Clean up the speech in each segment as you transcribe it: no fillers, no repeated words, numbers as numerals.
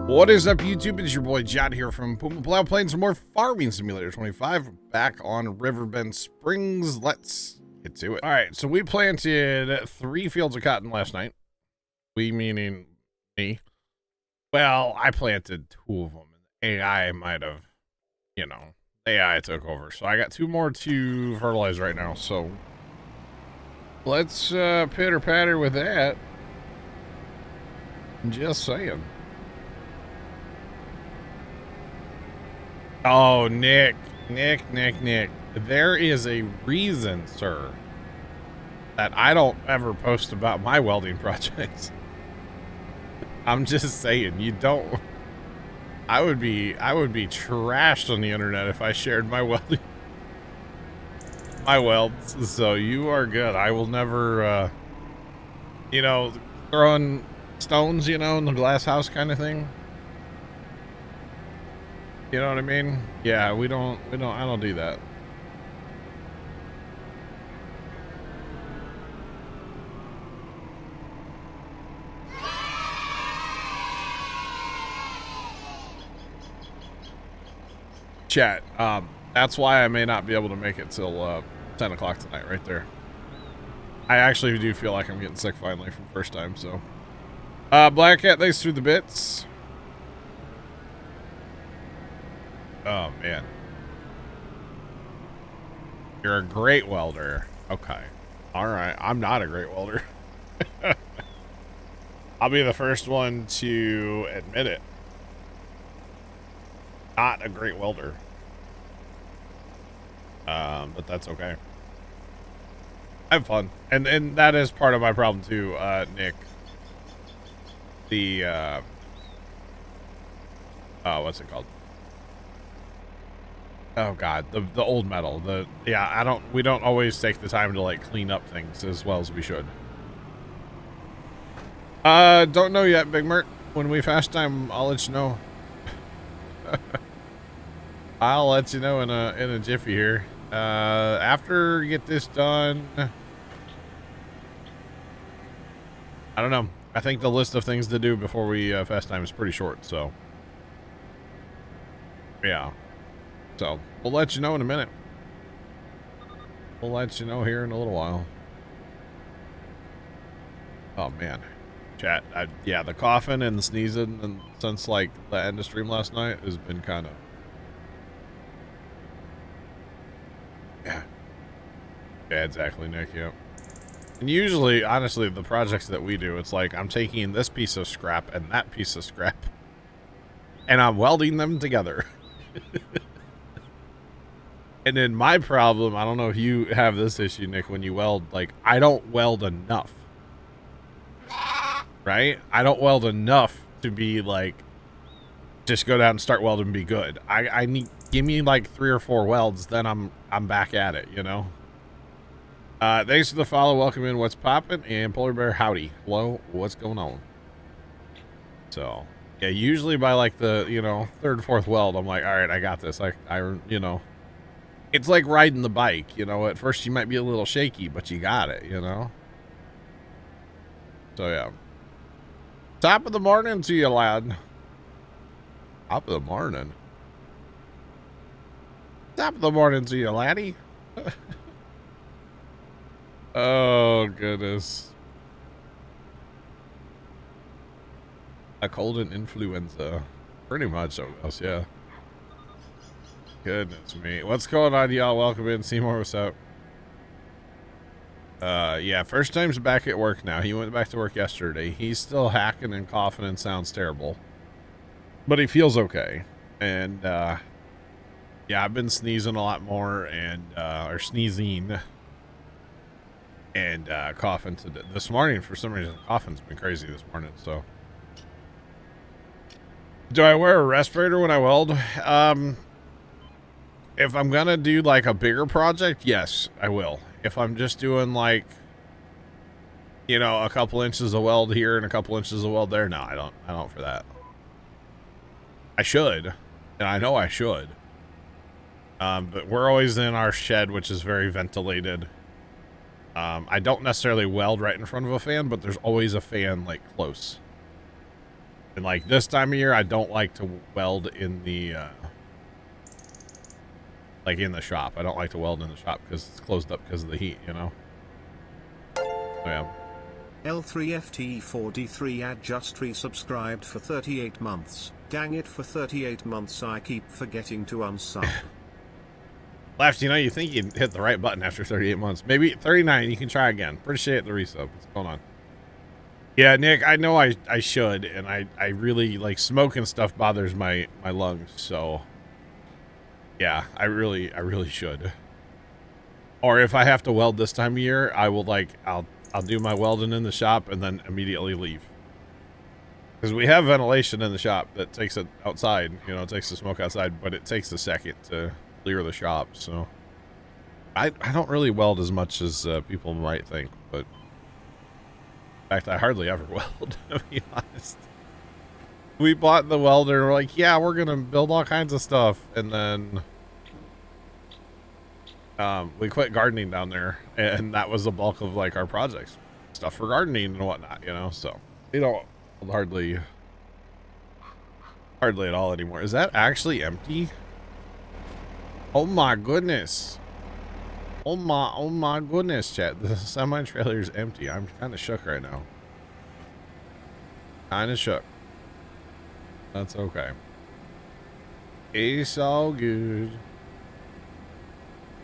What is up, YouTube? It's your boy Jot here from Puma Plow, playing some more Farming Simulator 25 back on Riverbend Springs. Let's get to it. All right, so we planted 3 fields of cotton last night. We meaning me. Well, I planted 2 of them. AI might have, AI took over. So I got 2 more to fertilize right now. So let's pitter patter with that. I'm just saying. Oh, Nick. There is a reason, sir, that I don't ever post about my welding projects. I'm just saying, you don't. I would be trashed on the internet if I shared my welding, my welds. So you are good. I will never, throwing stones, in the glass house kind of thing. You know what I mean? Yeah, I don't do that. Chat, that's why I may not be able to make it till 10 o'clock tonight, right there. I actually do feel like I'm getting sick finally for the first time, so. Black Cat, thanks through the bits. Oh, man. You're a great welder. Okay. All right. I'm not a great welder. I'll be the first one to admit it. Not a great welder. But that's okay. I have fun. And that is part of my problem too, Nick. The, what's it called? Oh God, the old metal. We don't always take the time to like clean up things as well as we should. Don't know yet, Big Mert. When we fast time, I'll let you know. I'll let you know in a jiffy here. After you get this done, I don't know. I think the list of things to do before we fast time is pretty short, so yeah. So, we'll let you know in a minute. We'll let you know here in a little while. Oh, man. Chat, yeah, the coughing and the sneezing and since, like, the end of stream last night has been kind of... Yeah. Yeah, exactly, Nick, yeah. And usually, honestly, the projects that we do, it's like I'm taking this piece of scrap and that piece of scrap, and I'm welding them together. And then my problem, I don't know if you have this issue, Nick, when you weld, like, I don't weld enough. Right? I don't weld enough to be, like, just go down and start welding and be good. I need, give me, like, 3 or 4 welds, then I'm back at it, Thanks for the follow, welcome in, what's poppin', and Polar Bear, howdy. Hello, what's going on? So, yeah, usually by, like, the, 3rd, 4th weld, I'm like, all right, I got this. It's like riding the bike, at first you might be a little shaky, but you got it, So, yeah. Top of the morning to you, lad. Top of the morning. Top of the morning to you, laddie. Oh, goodness. A cold and influenza. Pretty much, I guess, yeah. Goodness me. What's going on, y'all? Welcome in. Seymour, what's up? Yeah, first time's back at work now. He went back to work yesterday. He's still hacking and coughing and sounds terrible. But he feels okay. And, yeah, I've been sneezing a lot more and, or sneezing and, coughing today. This morning, for some reason, coughing's been crazy this morning, so. Do I wear a respirator when I weld? If I'm gonna do like a bigger project, yes, I will. If I'm just doing like, a couple inches of weld here and a couple inches of weld there, no, I don't for that. I should, and I know I should. But we're always in our shed, which is very ventilated. I don't necessarily weld right in front of a fan, but there's always a fan like close. And like this time of year, I don't like to weld in the like in the shop. I don't like to weld in the shop because it's closed up because of the heat, you know. So, yeah. L3FT4D3 ad just resubscribed for 38 months. Dang it, for 38 months I keep forgetting to unsub. Left, you know, you think you'd hit the right button after 38 months. Maybe 39, you can try again. Appreciate the resub. What's going on? Yeah, Nick, I know I should, and I really, like, smoking stuff bothers my lungs, so... Yeah, I really should. Or if I have to weld this time of year, I will, like, I'll do my welding in the shop and then immediately leave. Because we have ventilation in the shop that takes it outside, you know, it takes the smoke outside, but it takes a second to clear the shop, so... I don't really weld as much as people might think, but... In fact, I hardly ever weld, to be honest. We bought the welder, and we're like, yeah, we're gonna build all kinds of stuff, and then... we quit gardening down there, and that was the bulk of, like, our projects. Stuff for gardening and whatnot, you know, so... We don't hardly at all anymore. Is that actually empty? Oh my goodness. Oh my goodness, chat. The semi-trailer is empty. I'm kind of shook right now. Kind of shook. That's okay. It's all good.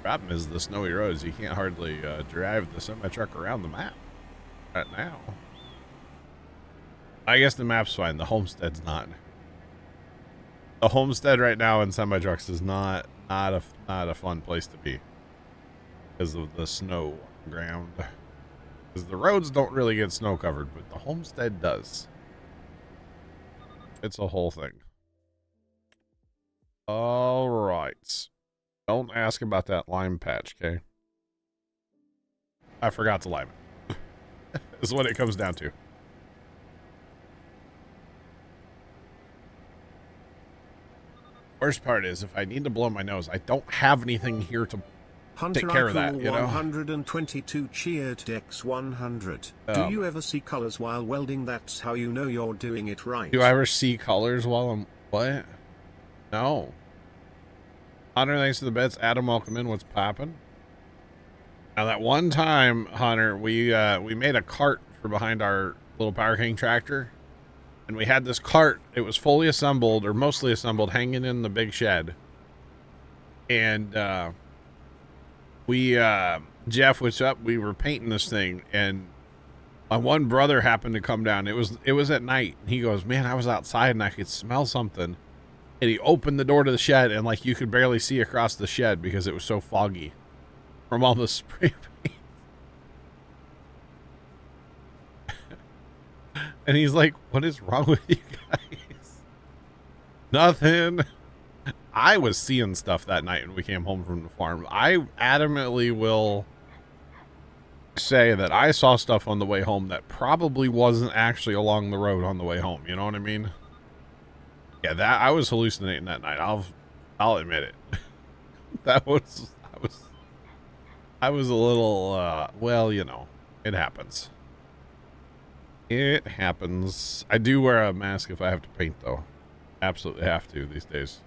Problem is the snowy roads. You can't hardly drive the semi-truck around the map right now. I guess the map's fine. The homestead's not. The homestead right now in semi-trucks is not a fun place to be. Because of the snow ground. Because the roads don't really get snow covered, but the homestead does. It's a whole thing. All right. Don't ask about that lime patch, okay? I forgot to lime it. Is what it comes down to. Worst part is, if I need to blow my nose, I don't have anything here to take care of that, you know? 122 cheered Dex 100. Do you ever see colors while welding? That's how you know you're doing it right. Do I ever see colors while I'm... What? No. Hunter, thanks to the bets. Adam, welcome in. What's popping? Now, that one time, Hunter, we made a cart for behind our little Power King tractor. And we had this cart. It was fully assembled, or mostly assembled, hanging in the big shed. And, Jeff was up, we were painting this thing, and my one brother happened to come down. It was at night, and he goes, man, I was outside and I could smell something. And he opened the door to the shed, and like you could barely see across the shed because it was so foggy from all the spray paint. And he's like, what is wrong with you guys? Nothing. I was seeing stuff that night when we came home from the farm. I adamantly will say that I saw stuff on the way home that probably wasn't actually along the road on the way home. You know what I mean? Yeah, that I was hallucinating that night. I'll admit it. I was a little well, you know, it happens. It happens. I do wear a mask if I have to paint though. Absolutely have to these days.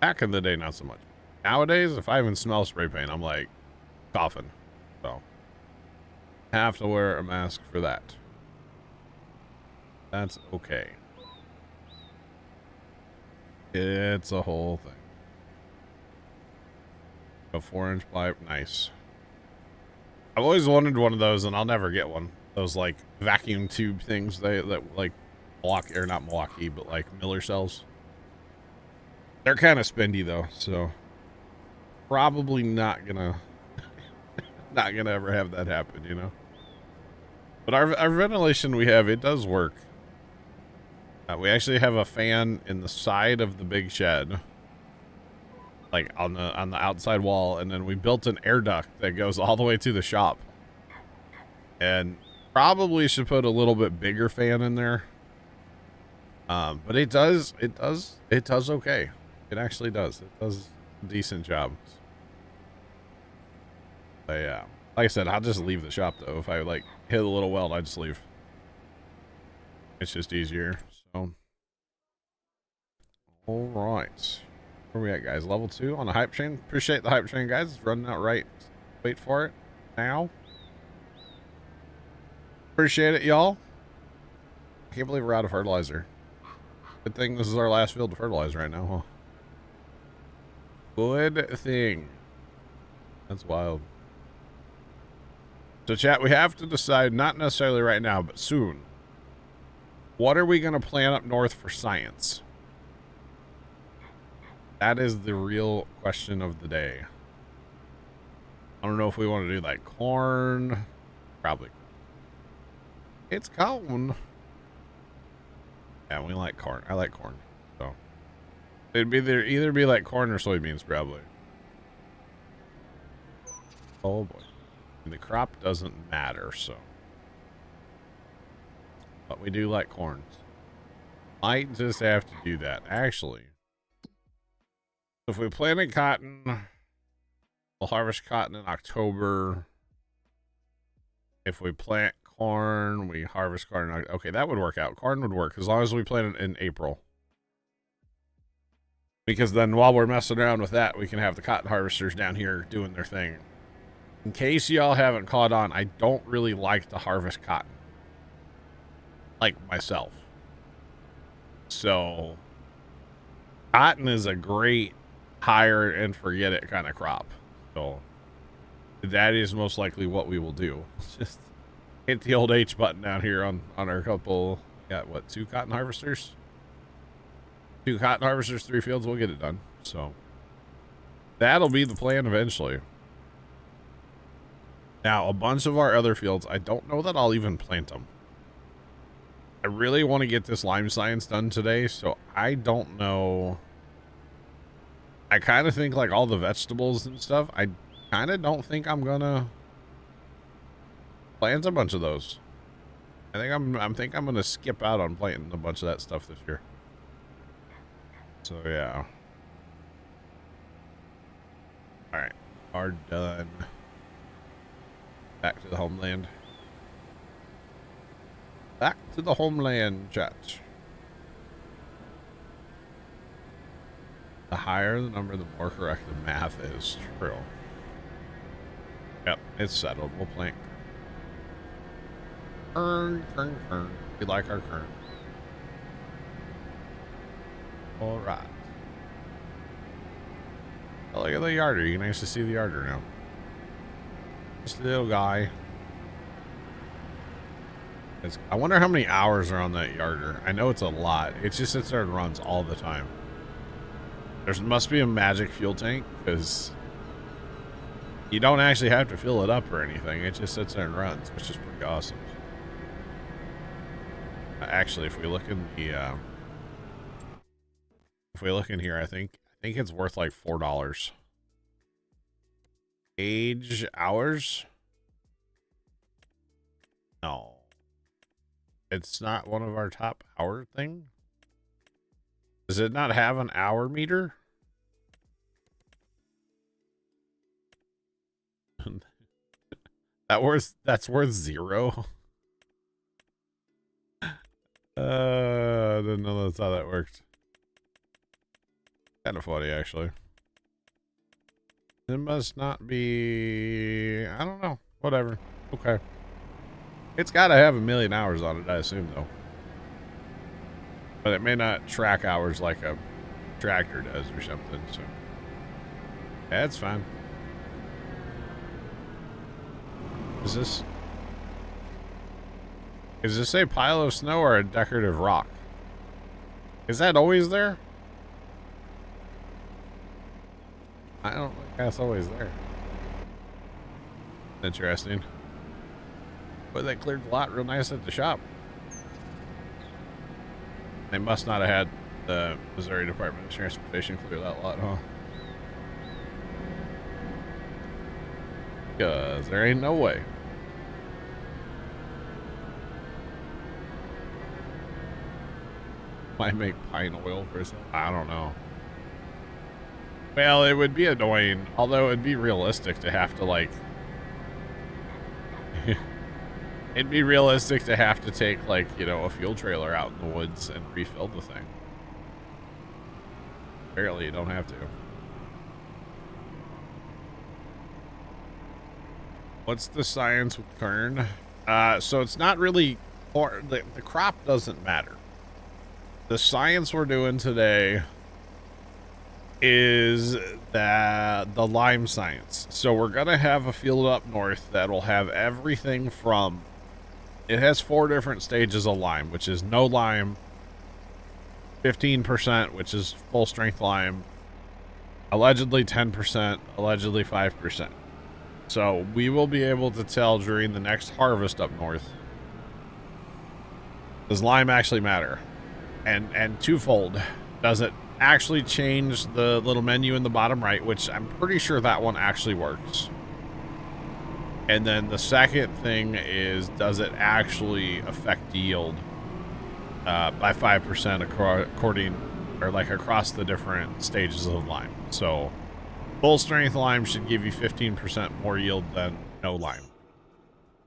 Back in the day, not so much. Nowadays, if I even smell spray paint, I'm like coughing. So, have to wear a mask for that. That's okay. It's a whole thing. A 4-inch pipe, nice. I've always wanted one of those, and I'll never get one. Those like vacuum tube things that like Milwaukee, or not Milwaukee, but like Miller sells. They're kind of spendy though, so probably not gonna ever have that happen, you know. But our ventilation we have, it does work. We actually have a fan in the side of the big shed, like on the outside wall, and then we built an air duct that goes all the way to the shop. And probably should put a little bit bigger fan in there. But it does okay. It actually does. It does a decent job. But yeah, like I said, I'll just leave the shop though. If I like hit a little weld, I just leave. It's just easier. So, all right. Where we at, guys? Level 2 on the hype train. Appreciate the hype train, guys. It's running out right. Wait for it now. Appreciate it, y'all. I can't believe we're out of fertilizer. Good thing this is our last field to fertilize right now, huh? Good thing. That's wild. So, chat, we have to decide, not necessarily right now, but soon. What are we going to plant up north for science? That is the real question of the day. I don't know if we want to do like corn. Probably. It's corn. Yeah, we like corn. I like corn. So it'd be either be like corn or soybeans, probably. Oh boy. And the crop doesn't matter, so. But we do like corns. Might just have to do that. Actually, if we planted cotton, we'll harvest cotton in October. If we plant corn, we harvest corn. Okay, that would work out. Corn would work as long as we plant it in April. Because then while we're messing around with that, we can have the cotton harvesters down here doing their thing. In case y'all haven't caught on, I don't really like to harvest cotton. Like myself. So, cotton is a great hire and forget it kind of crop. So, that is most likely what we will do. Just hit the old H button down here on our couple. Got what, 2 cotton harvesters? 2 cotton harvesters, 3 fields. We'll get it done. So, that'll be the plan eventually. Now, a bunch of our other fields, I don't know that I'll even plant them. I really want to get this lime science done today, so I don't know. I kind of think like all the vegetables and stuff, I kind of don't think I'm gonna plant a bunch of those. I think I'm gonna skip out on planting a bunch of that stuff this year. So yeah. All right, are done. Back to the homeland. Back to the homeland, chat. The higher the number, the more correct the math is. True. Yep, it's settled. We'll plant kern. We like our kern. All right. Oh, look at the yarder. You can actually see the yarder now. Just a little guy. I wonder how many hours are on that yarder. I know it's a lot. It just sits there and runs all the time. There must be a magic fuel tank because you don't actually have to fill it up or anything. It just sits there and runs, which is pretty awesome. Actually, if we look in the here, I think it's worth like $4. Age hours? No. It's not one of our top hour thing? Does it not have an hour meter? That's worth 0. I didn't know that's how that worked. Kind of funny, actually. It must not be... I don't know. Whatever. Okay. It's got to have 1,000,000 hours on it, I assume, though. But it may not track hours like a tractor does or something, so... That's fine. Is this a pile of snow or a decorative rock? Is that always there? I don't think that's always there. Interesting. But they cleared the lot real nice at the shop. They must not have had the Missouri Department of Transportation clear that lot, huh? Because there ain't no way. Might make pine oil for something. I don't know. Well, it would be annoying, although it'd be realistic to have to, like... It'd be realistic to have to take, like, you know, a fuel trailer out in the woods and refill the thing. Apparently, you don't have to. What's the science with corn? So it's not really... The crop doesn't matter. The science we're doing today is that the lime science. So we're going to have a field up north that will have everything from... It has 4 different stages of lime, which is no lime, 15%, which is full strength lime, allegedly 10%, allegedly 5%. So we will be able to tell during the next harvest up north, does lime actually matter? And twofold, does it actually change the little menu in the bottom right, which I'm pretty sure that one actually works. And then the second thing is, does it actually affect yield by 5% according, or like across the different stages of lime? So full strength lime should give you 15% more yield than no lime,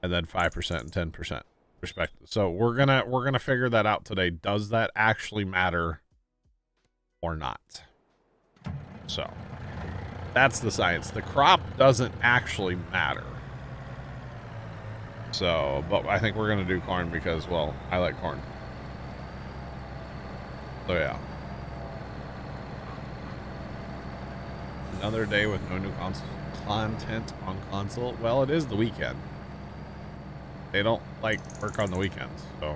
and then 5% and 10% respectively. So we're gonna figure that out today. Does that actually matter or not? So that's the science. The crop doesn't actually matter. So, but I think we're going to do corn because, well, I like corn. So, yeah. Another day with no new content on console. Well, it is the weekend. They don't, like, work on the weekends, so.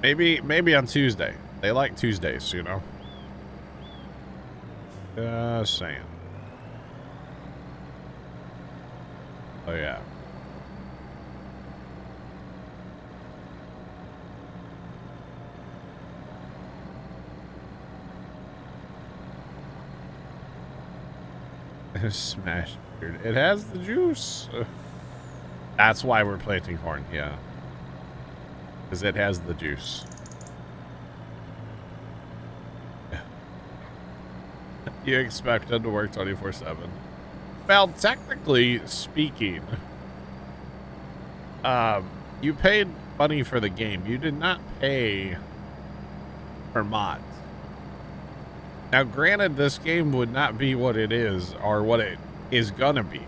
Maybe on Tuesday. They like Tuesdays, you know? Just saying. Oh, yeah. Smash beard. It has the juice. That's why we're planting corn, yeah. Because it has the juice. Yeah. You expect them to work 24/7. Well, technically speaking, you paid money for the game. You did not pay for mods. Now, granted, this game would not be what it is, or what it is gonna be,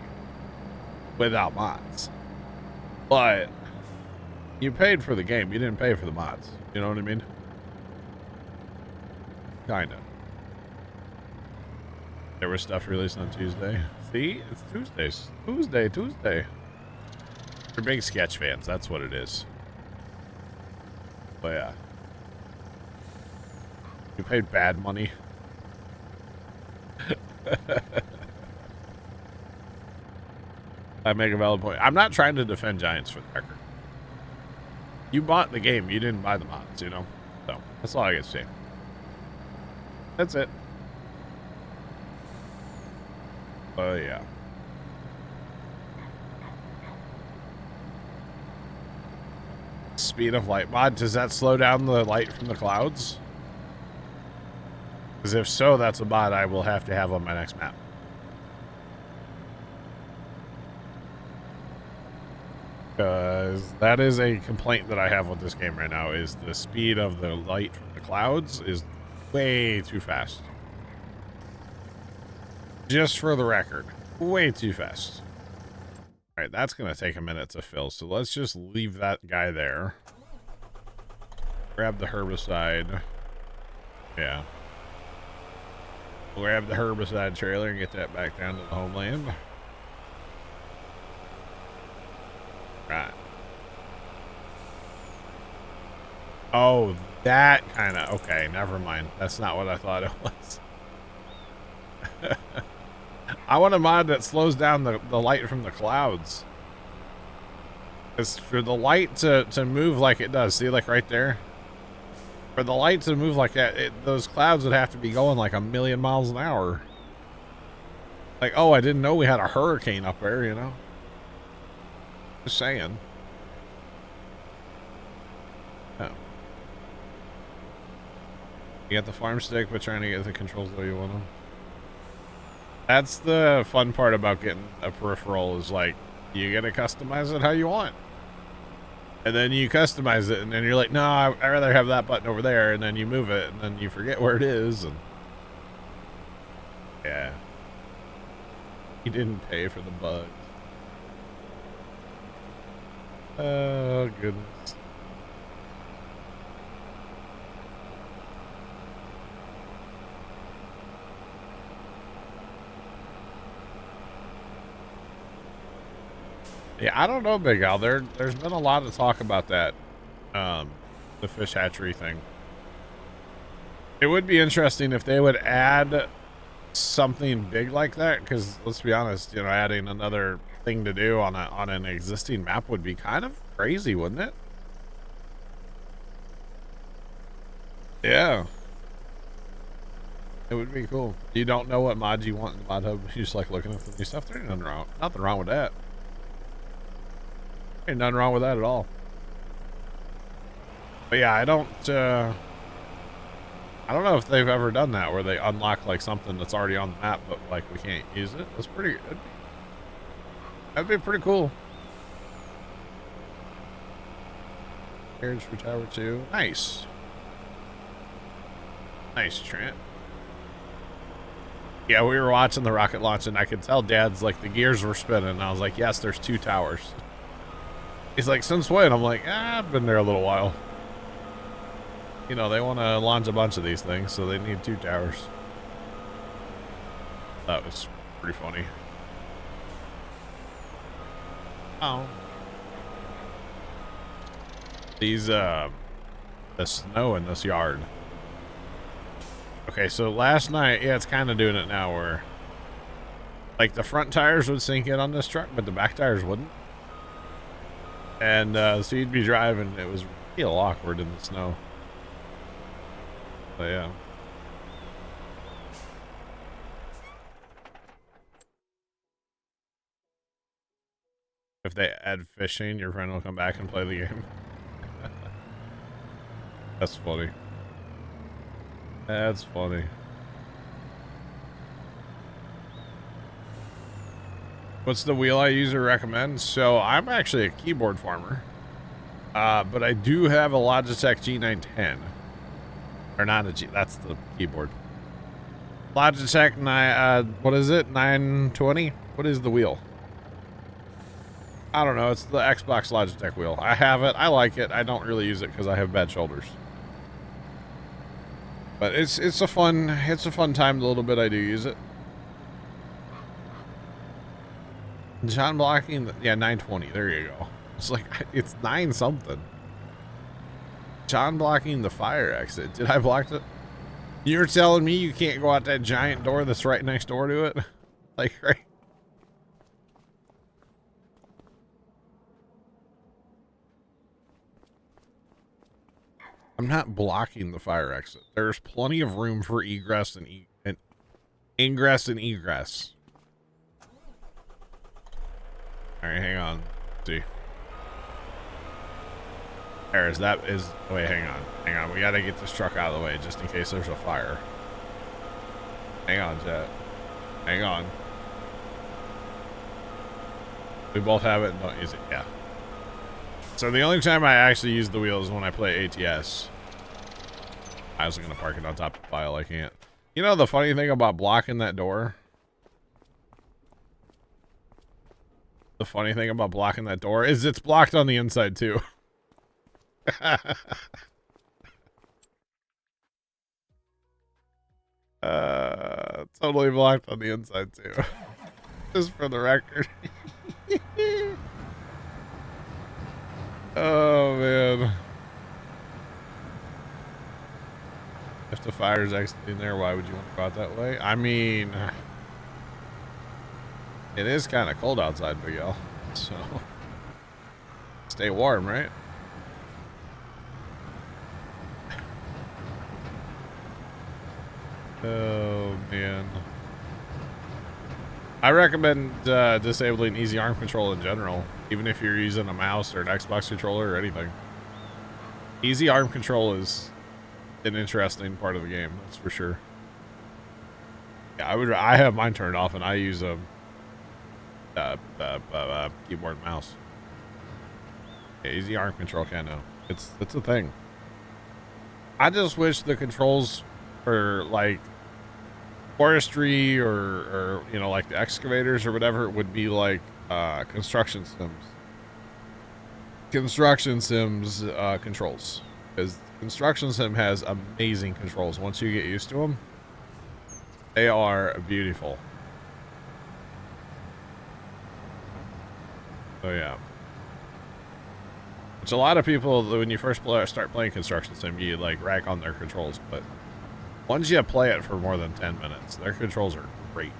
without mods. But you paid for the game. You didn't pay for the mods. You know what I mean? Kinda. There was stuff released on Tuesday. See? It's Tuesdays. Tuesday. We're big Sketch fans. That's what it is. But yeah. You paid bad money. I make a valid point. I'm not trying to defend Giants for the record. You bought the game. You didn't buy the mods, you know? So, that's all I get to say. That's it. Oh, yeah. Speed of light mod. Does that slow down the light from the clouds? Because if so, that's a mod I will have to have on my next map. Because that is a complaint that I have with this game right now, is the speed of the light from the clouds is way too fast. Just for the record, way too fast. All right, that's going to take a minute to fill, so let's just leave that guy there. Grab the herbicide. Yeah. Grab the herbicide trailer and get that back down to the homeland. Right. Oh, that kind of... Okay, never mind. That's not what I thought it was. I want a mod that slows down the light from the clouds. Because for the light to move like it does, see, like right there? For the light to move like that, those clouds would have to be going like 1,000,000 miles an hour. Like, oh, I didn't know we had a hurricane up there, you know? Just saying. Oh. You got the farm stick, but trying to get the controls the way you want them. That's the fun part about getting a peripheral, is like, You gotta customize it how you want. And then you customize it, and then you're like, no, I'd rather have that button over there, and then you move it, and then you forget where it is, and yeah. You didn't pay for the bugs. Oh, goodness. Yeah, I don't know, Big Al. There's been a lot of talk about that, the fish hatchery thing. It would be interesting if they would add something big like that, because let's be honest, you know, adding another thing to do on an existing map would be kind of crazy, wouldn't it? Yeah. It would be cool. You don't know what mods you want in the mod hub. You just like looking at the new stuff. There's nothing wrong with that. Ain't nothing wrong with that at all. But yeah, I don't know if they've ever done that where they unlock like something that's already on the map, but like we can't use it. That's pretty good. That'd be pretty cool. Carriage for Tower 2. Nice. Nice, Trent. Yeah, we were watching the rocket launch and I could tell Dad's like the gears were spinning. And I was like, yes, there's 2 towers. He's like, since when? I'm like, I've been there a little while. You know, they want to launch a bunch of these things, so they need 2 towers. That was pretty funny. Oh. These, the snow in this yard. Okay, so last night, yeah, it's kind of doing it now where, like, the front tires would sink in on this truck, but the back tires wouldn't. And so you'd be driving, it was real awkward in the snow. But yeah. If they add fishing, your friend will come back and play the game. That's funny. That's funny. What's the wheel I use or recommend? So I'm actually a keyboard farmer, but I do have a Logitech G910, or not a G. That's the keyboard. Logitech what is it? 920. What is the wheel? I don't know. It's the Xbox Logitech wheel. I have it. I like it. I don't really use it because I have bad shoulders. But it's a fun time. The little bit I do use it. John blocking, yeah, 920. There you go. It's like, it's 9 something. John blocking the fire exit. Did I block it? You're telling me you can't go out that giant door that's right next door to it? Like, right? I'm not blocking the fire exit. There's plenty of room for egress and ingress and egress. All right, hang on. Let's see. Wait, hang on. We gotta get this truck out of the way just in case there's a fire. Hang on, Jet. Hang on. We both have it and don't use it. Yeah. So the only time I actually use the wheel is when I play ATS. I was gonna park it on top of the pile. I can't. You know the funny thing about blocking that door? The funny thing about blocking that door is it's blocked on the inside too. Totally blocked on the inside too. Just for the record. Oh man. If the fire's exiting there, why would you want to go out that way? I mean, it is kind of cold outside, Big L, so stay warm, right? Oh man. I recommend disabling easy arm control in general, even if you're using a mouse or an Xbox controller or anything. Easy arm control is an interesting part of the game, that's for sure. Yeah, I have mine turned off and I use keyboard and mouse. Yeah, easy arm control, kind of. It's a thing. I just wish the controls for like forestry or you know, like the excavators or whatever would be like construction sims. Construction sims controls, because construction sim has amazing controls. Once you get used to them, they are beautiful. So yeah. Which a lot of people, when you first start playing construction sim, you like rag on their controls, but once you play it for more than 10 minutes, their controls are great.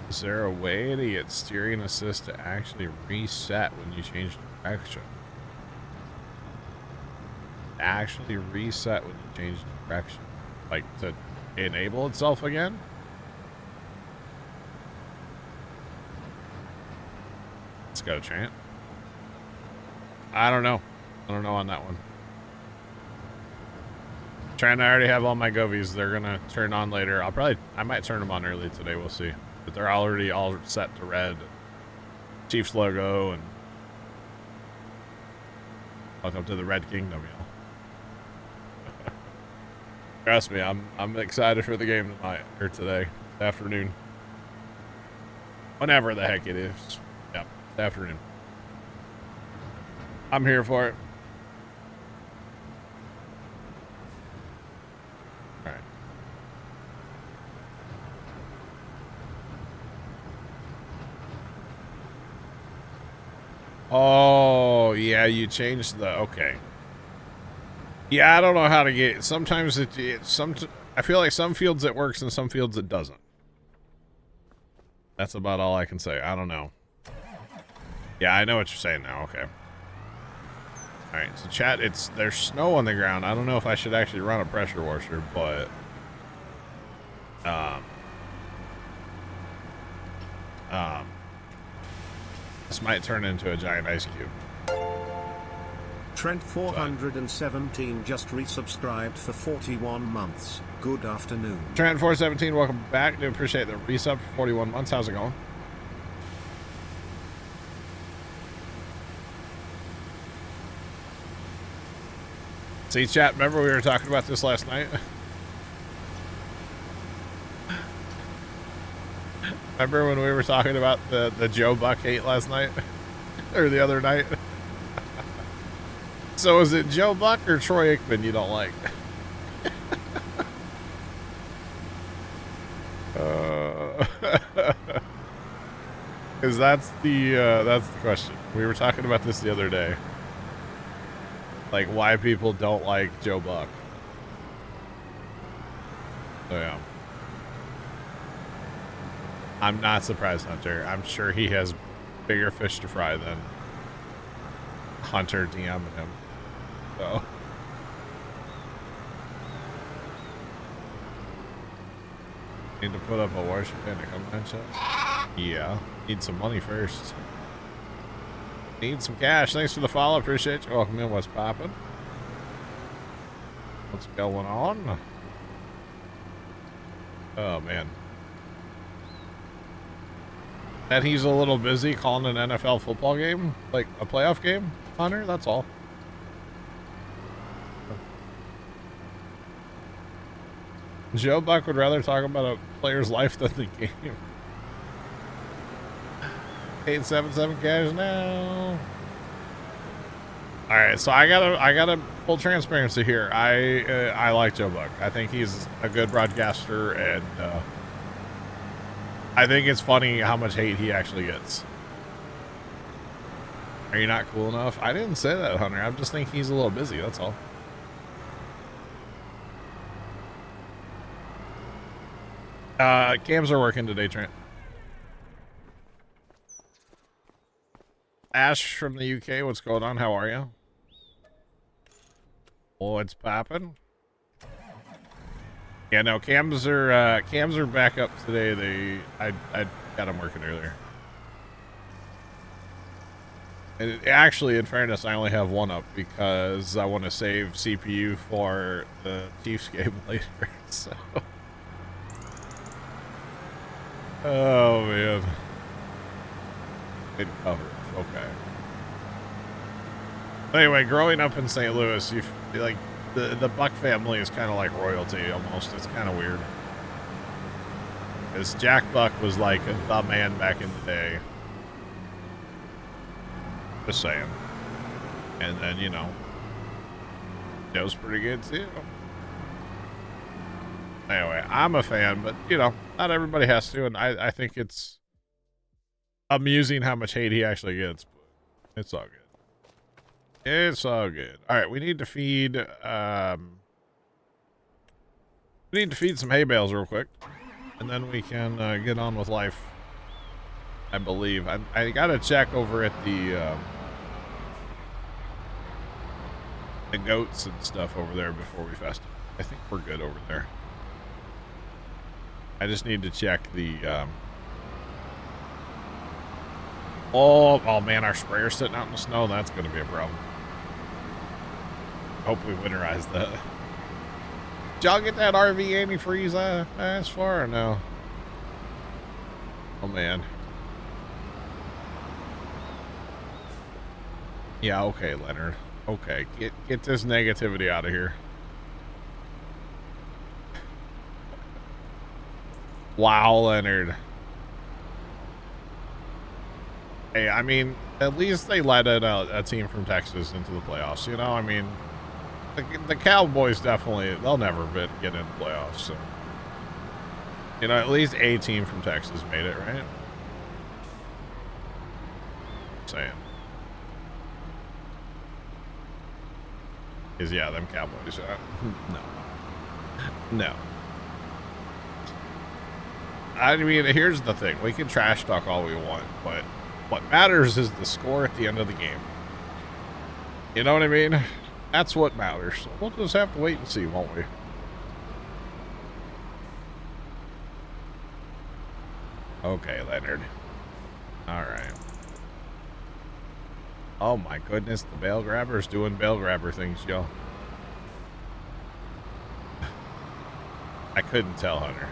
Is there a way to get steering assist to actually reset when you change direction? Actually reset when you change direction? Like to enable itself again? Let's go, Trent. I don't know. I don't know on that one. Trent, I already have all my govies. They're gonna turn on later. I might turn them on early today. We'll see. But they're already all set to red. Chiefs logo and welcome to the Red Kingdom, yo. Trust me, I'm excited for the game tonight or today, afternoon. Whenever the heck it is. Yep, afternoon. I'm here for it. All right. Oh, yeah, you changed the, okay. Yeah, I don't know how to get, sometimes I feel like some fields it works and some fields it doesn't. That's about all I can say. I don't know. Yeah, I know what you're saying now. Okay. All right, so chat, there's snow on the ground. I don't know if I should actually run a pressure washer, but this might turn into a giant ice cube. Trent 417 just resubscribed for 41 months. Good afternoon. Trent 417, welcome back. Do appreciate the resub for 41 months. How's it going? See, chat, remember we were talking about this last night? Remember when we were talking about the Joe Buck hate last night? Or the other night? So is it Joe Buck or Troy Aikman you don't like? Because that's the question. We were talking about this the other day. Like, why people don't like Joe Buck. So, yeah. I'm not surprised, Hunter. I'm sure he has bigger fish to fry than Hunter DMing him. So. Need to put up a worship in to come in, chat? Yeah. Need some money first. Need some cash. Thanks for the follow. Appreciate you. Welcome in. What's poppin'? What's going on? Oh, man. That he's a little busy calling an NFL football game? Like a playoff game, Hunter? That's all. Joe Buck would rather talk about a player's life than the game. 877 cash now. All right, so I gotta full transparency here. I like Joe Buck. I think he's a good broadcaster, and I think it's funny how much hate he actually gets. Are you not cool enough? I didn't say that, Hunter. I just think he's a little busy. That's all. Cams are working today, Trent. Ash from the UK, what's going on? How are you? Oh, it's popping. Yeah, no, cams are back up today. I got them working earlier. And actually, in fairness, I only have one up because I want to save CPU for the Chiefs game later. So, oh man, good coverage. Okay. Anyway, growing up in St. Louis, you feel like the Buck family is kind of like royalty almost. It's kind of weird. Because Jack Buck was like the man back in the day. Just saying. And then, you know, Joe's pretty good too. Anyway, I'm a fan, but, you know, not everybody has to. And I think it's amusing how much hate he actually gets. But it's all good. It's all good. All right, we need to feed some hay bales real quick, and then we can get on with life. I believe I gotta check over at the goats and stuff over there before we fest. I think we're good over there. I just need to check the oh man, our sprayer's sitting out in the snow. That's gonna be a problem. Hope we winterize that. Did y'all get that RV antifreeze as far or no? Oh man. Yeah, okay, Leonard. Okay, get this negativity out of here. Wow, Leonard. Hey, I mean, at least they let a team from Texas into the playoffs, you know? I mean, the Cowboys definitely, they'll never get into the playoffs, so. You know, at least a team from Texas made it, right? Saying. Because, yeah, them Cowboys, no. I mean, here's the thing. We can trash talk all we want, but what matters is the score at the end of the game. You know what I mean? That's what matters. So we'll just have to wait and see, won't we? Okay, Leonard. All right. Oh my goodness, the bale grabber's doing bale grabber things, yo. I couldn't tell, Hunter.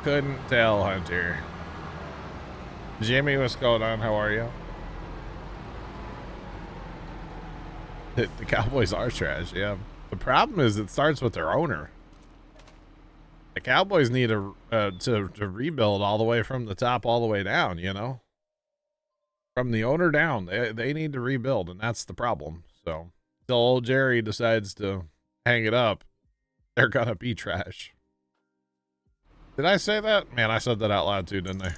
Couldn't tell, Hunter. Jimmy, what's going on? How are you? The Cowboys are trash, yeah. The problem is it starts with their owner. The Cowboys need to rebuild all the way from the top all the way down, you know? From the owner down, they need to rebuild, and that's the problem. So, until old Jerry decides to hang it up, they're gonna be trash. Did I say that? Man, I said that out loud too, didn't I?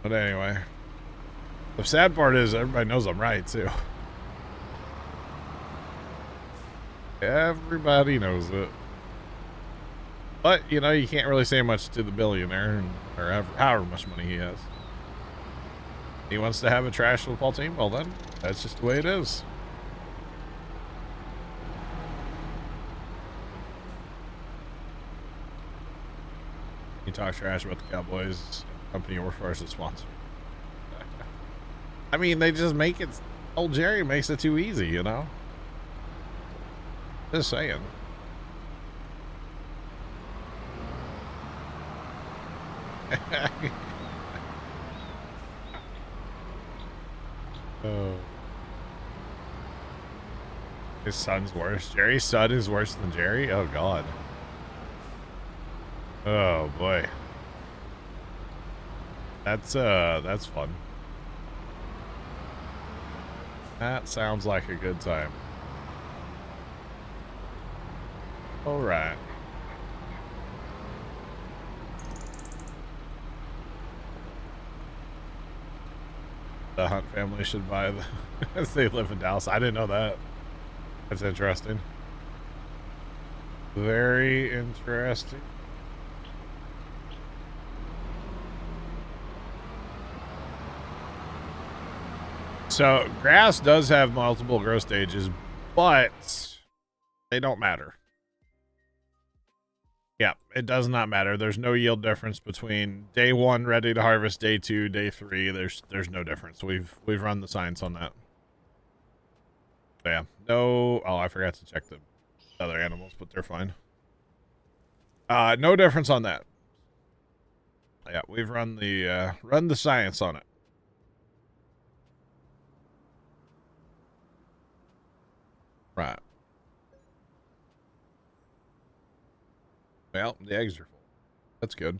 But anyway, the sad part is everybody knows I'm right too. Everybody knows it. But, you know, you can't really say much to the billionaire, or however much money he has. He wants to have a trash football team? Well then, that's just the way it is. You talk trash about the Cowboys, company you work for as a sponsor. I mean, they just make it, old Jerry makes it too easy, you know? Just saying. Oh. His son's worse. Jerry's son is worse than Jerry? Oh god. Oh boy. That's fun. That sounds like a good time. All right. The Hunt family should buy the as they live in Dallas. I didn't know that. That's interesting. Very interesting. So grass does have multiple growth stages, but they don't matter. Yeah, it does not matter. There's no yield difference between day 1 ready to harvest, day 2, day 3. There's no difference. We've run the science on that. So yeah, no. Oh, I forgot to check the other animals, but they're fine. No difference on that. Yeah, we've run the science on it. Right. Well, the eggs are full. That's good.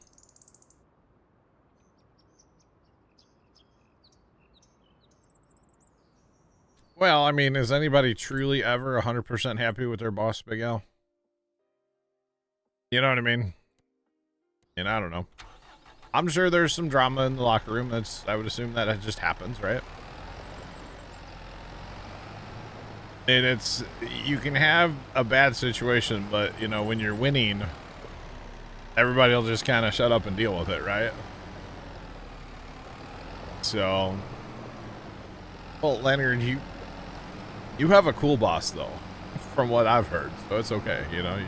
Well, I mean, is anybody truly ever 100% happy with their boss, Big Al? You know what I mean? And I don't know. I'm sure there's some drama in the locker room. I would assume that it just happens, right? And you can have a bad situation, but, you know, when you're winning, everybody will just kind of shut up and deal with it, right? So, well, Leonard, you have a cool boss, though, from what I've heard, so it's okay, you know?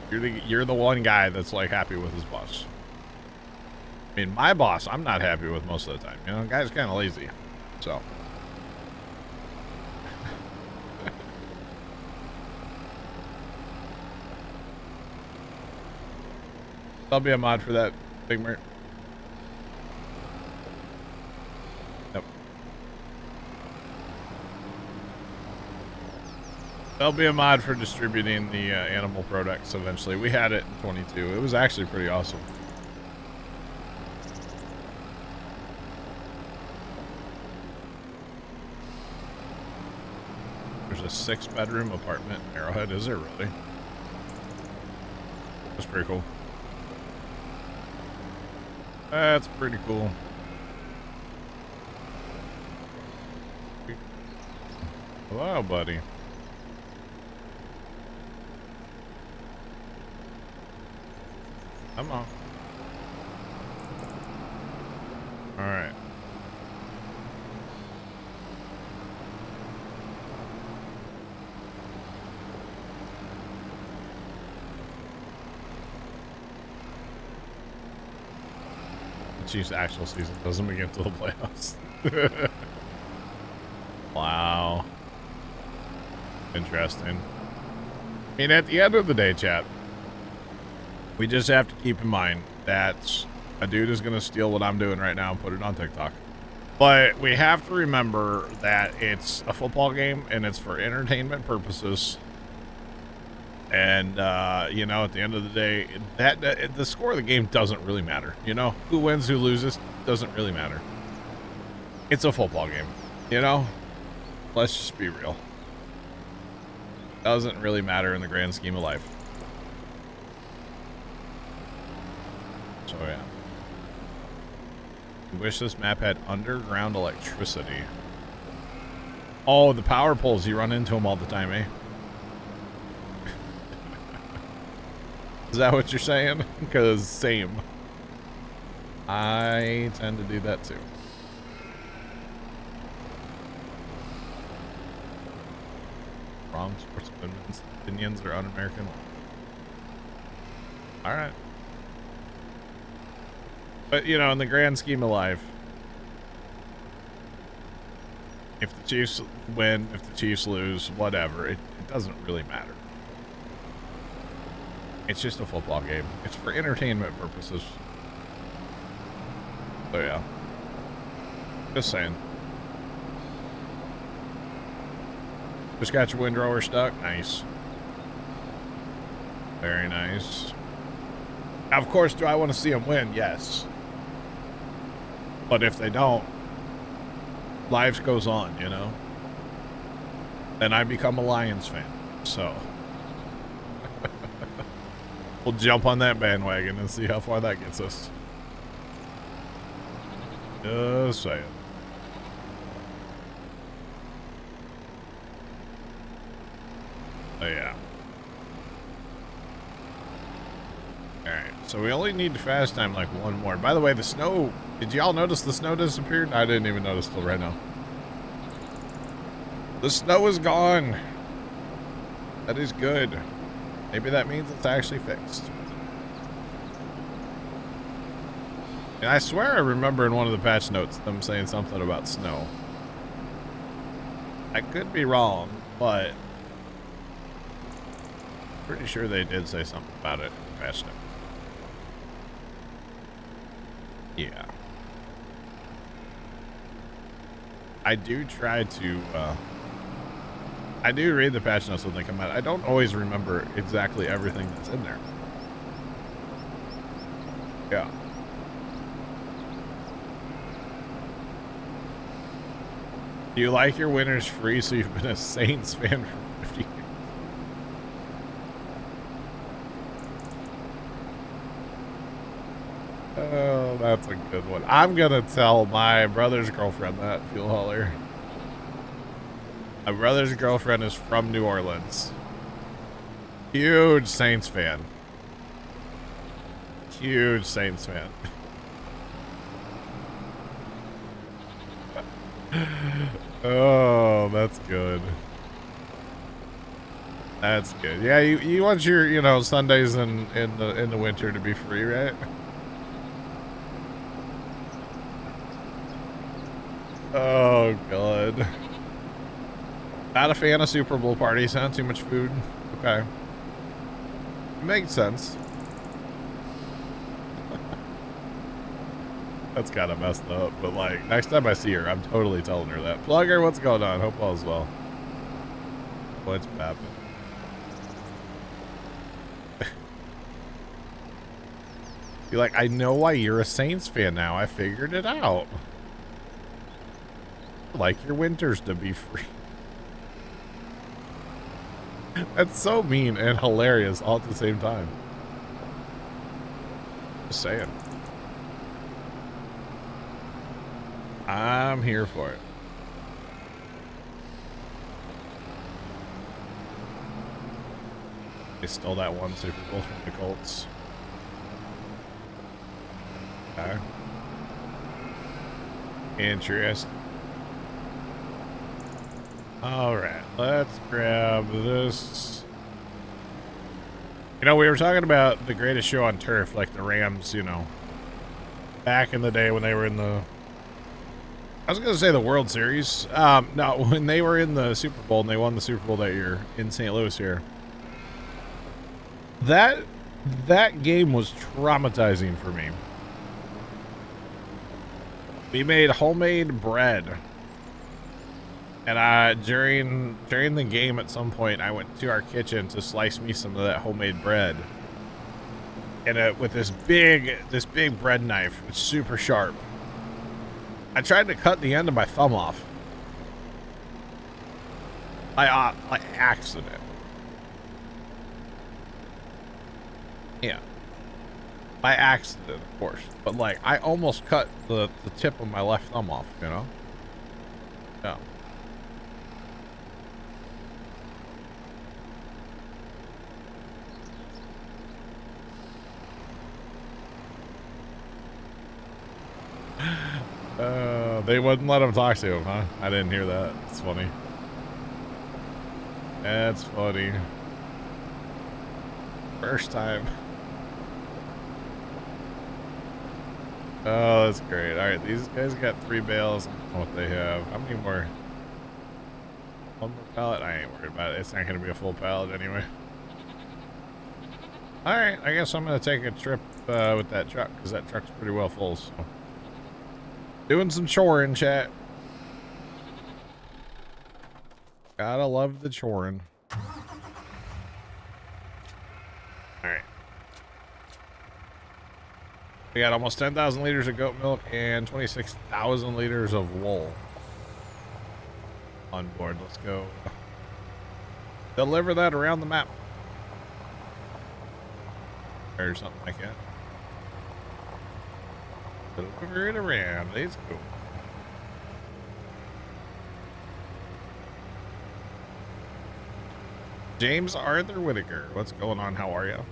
You're the one guy that's, like, happy with his boss. I mean, my boss, I'm not happy with most of the time. You know, the guy's kind of lazy, so... I'll be a mod for that, Big Mert. Yep. There'll be a mod for distributing the animal products eventually. We had it in 22. It was actually pretty awesome. There's a 6-bedroom apartment in Arrowhead. Is there really? That's pretty cool. That's pretty cool. Hello, buddy. Come on. All right. Chiefs' actual season doesn't begin until the playoffs. Wow. Interesting. I mean, at the end of the day, chat, we just have to keep in mind that a dude is going to steal what I'm doing right now and put it on TikTok. But we have to remember that it's a football game and it's for entertainment purposes. And, you know, at the end of the day, the score of the game doesn't really matter. You know, who wins, who loses, doesn't really matter. It's a football game, you know? Let's just be real. Doesn't really matter in the grand scheme of life. So, yeah. I wish this map had underground electricity. Oh, the power poles, you run into them all the time, eh? Is that what you're saying? Because same. I tend to do that too. Wrong sportsmen opinions are un-American. Alright. But, you know, in the grand scheme of life, if the Chiefs win, if the Chiefs lose, whatever, it doesn't really matter. It's just a football game. It's for entertainment purposes. So, yeah. Just saying. Just got your windrower stuck. Nice. Very nice. Now, of course, do I want to see them win? Yes. But if they don't, life goes on, you know? Then I become a Lions fan. So... we'll jump on that bandwagon and see how far that gets us. Just saying. Oh, yeah. Alright, so we only need to fast time like one more. By the way, the snow... did y'all notice the snow disappeared? I didn't even notice till right now. The snow is gone. That is good. Maybe that means it's actually fixed. And I swear I remember in one of the patch notes them saying something about snow. I could be wrong, but pretty sure they did say something about it in the patch note. Yeah. I do try to, I do read the patch notes when they come out. I don't always remember exactly everything that's in there. Yeah. Do you like your winters free so you've been a Saints fan for 50 years? Oh, that's a good one. I'm gonna tell my brother's girlfriend that, Fuel Hauler. My brother's girlfriend is from New Orleans. Huge Saints fan. Huge Saints fan. Oh, that's good. That's good. Yeah, you want your, you know, Sundays in the winter to be free, right? Oh god. Not a fan of Super Bowl parties, huh? Too much food. Okay. Makes sense. That's kind of messed up, but like, next time I see her, I'm totally telling her that. Plugger, what's going on? Hope all is well. What's happening? Be like, I know why you're a Saints fan now. I figured it out. Like your winters to be free. That's so mean and hilarious all at the same time. Just saying. I'm here for it. They stole that one Super Bowl from the Colts. Okay. Interesting. All right, let's grab this. You know, we were talking about the greatest show on turf, like the Rams, you know, back in the day when they were in the, I was going to say the World Series. No, when they were in the Super Bowl and they won the Super Bowl that year in St. Louis here. That game was traumatizing for me. We made homemade bread. And during the game at some point, I went to our kitchen to slice me some of that homemade bread. And with this big bread knife, it's super sharp. I tried to cut the end of my thumb off. By accident. Yeah. By accident, of course. But like, I almost cut the tip of my left thumb off, you know? Yeah. They wouldn't let him talk to him, huh? I didn't hear that. It's funny. That's funny. First time. Oh, that's great. All right, these guys got 3 bales. I don't know what they have. How many more? One more pallet? I ain't worried about it. It's not going to be a full pallet anyway. All right, I guess I'm going to take a trip with that truck because that truck's pretty well full. So. Doing some choring, chat. Gotta love the choring. Alright. We got almost 10,000 liters of goat milk and 26,000 liters of wool on board. Let's go deliver that around the map. Or something like that. Deliver it around. Let's go. James Arthur Whitaker. What's going on? How are you?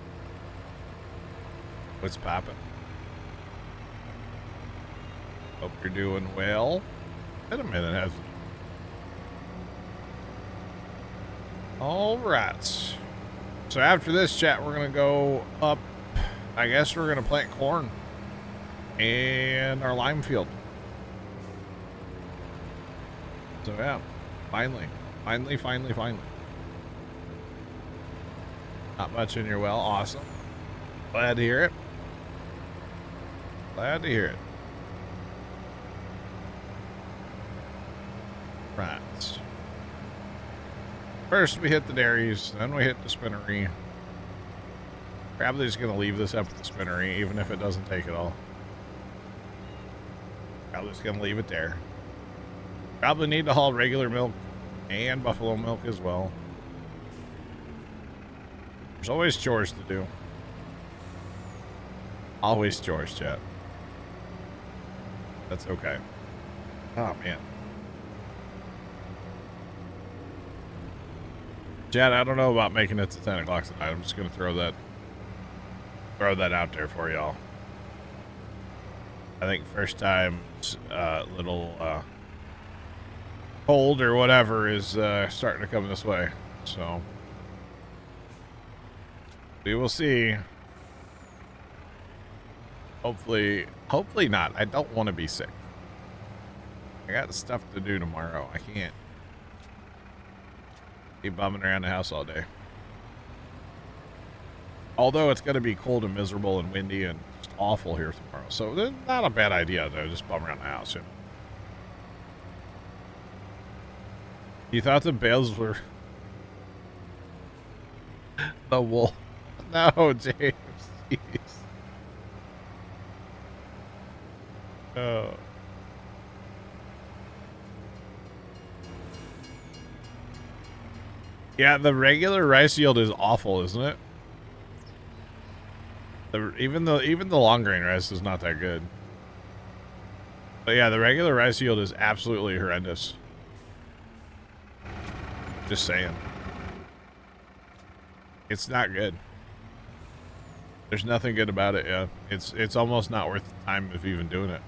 What's poppin'? Hope you're doing well. Wait a minute. Has... All right. So after this, chat, we're going to go up. I guess we're going to plant corn and our lime field. So yeah, finally. Not much in your well. Awesome. Glad to hear it. Right. First we hit the dairies, then we hit the spinnery. Probably just gonna leave this up at the spinnery, even if it doesn't take it all. Probably just gonna leave it there. Probably need to haul regular milk and buffalo milk as well. There's always chores to do. Always chores, chat. That's okay. Oh, man. Chat, I don't know about making it to 10 o'clock tonight. I'm just going to throw that out there for y'all. I think first time little cold or whatever is starting to come this way. So we will see. Hopefully not. I don't want to be sick. I got stuff to do tomorrow. I can't be bumming around the house all day. Although it's going to be cold and miserable and windy and just awful here tomorrow. So it's not a bad idea, though. Just bum around the house. You thought the bales were the wool. No, James. Jeez. Oh. Yeah, the regular rice yield is awful, isn't it? Even the long grain rice is not that good. But yeah, the regular rice yield is absolutely horrendous. Just saying. It's not good. There's nothing good about it, yeah. It's almost not worth the time of even doing it.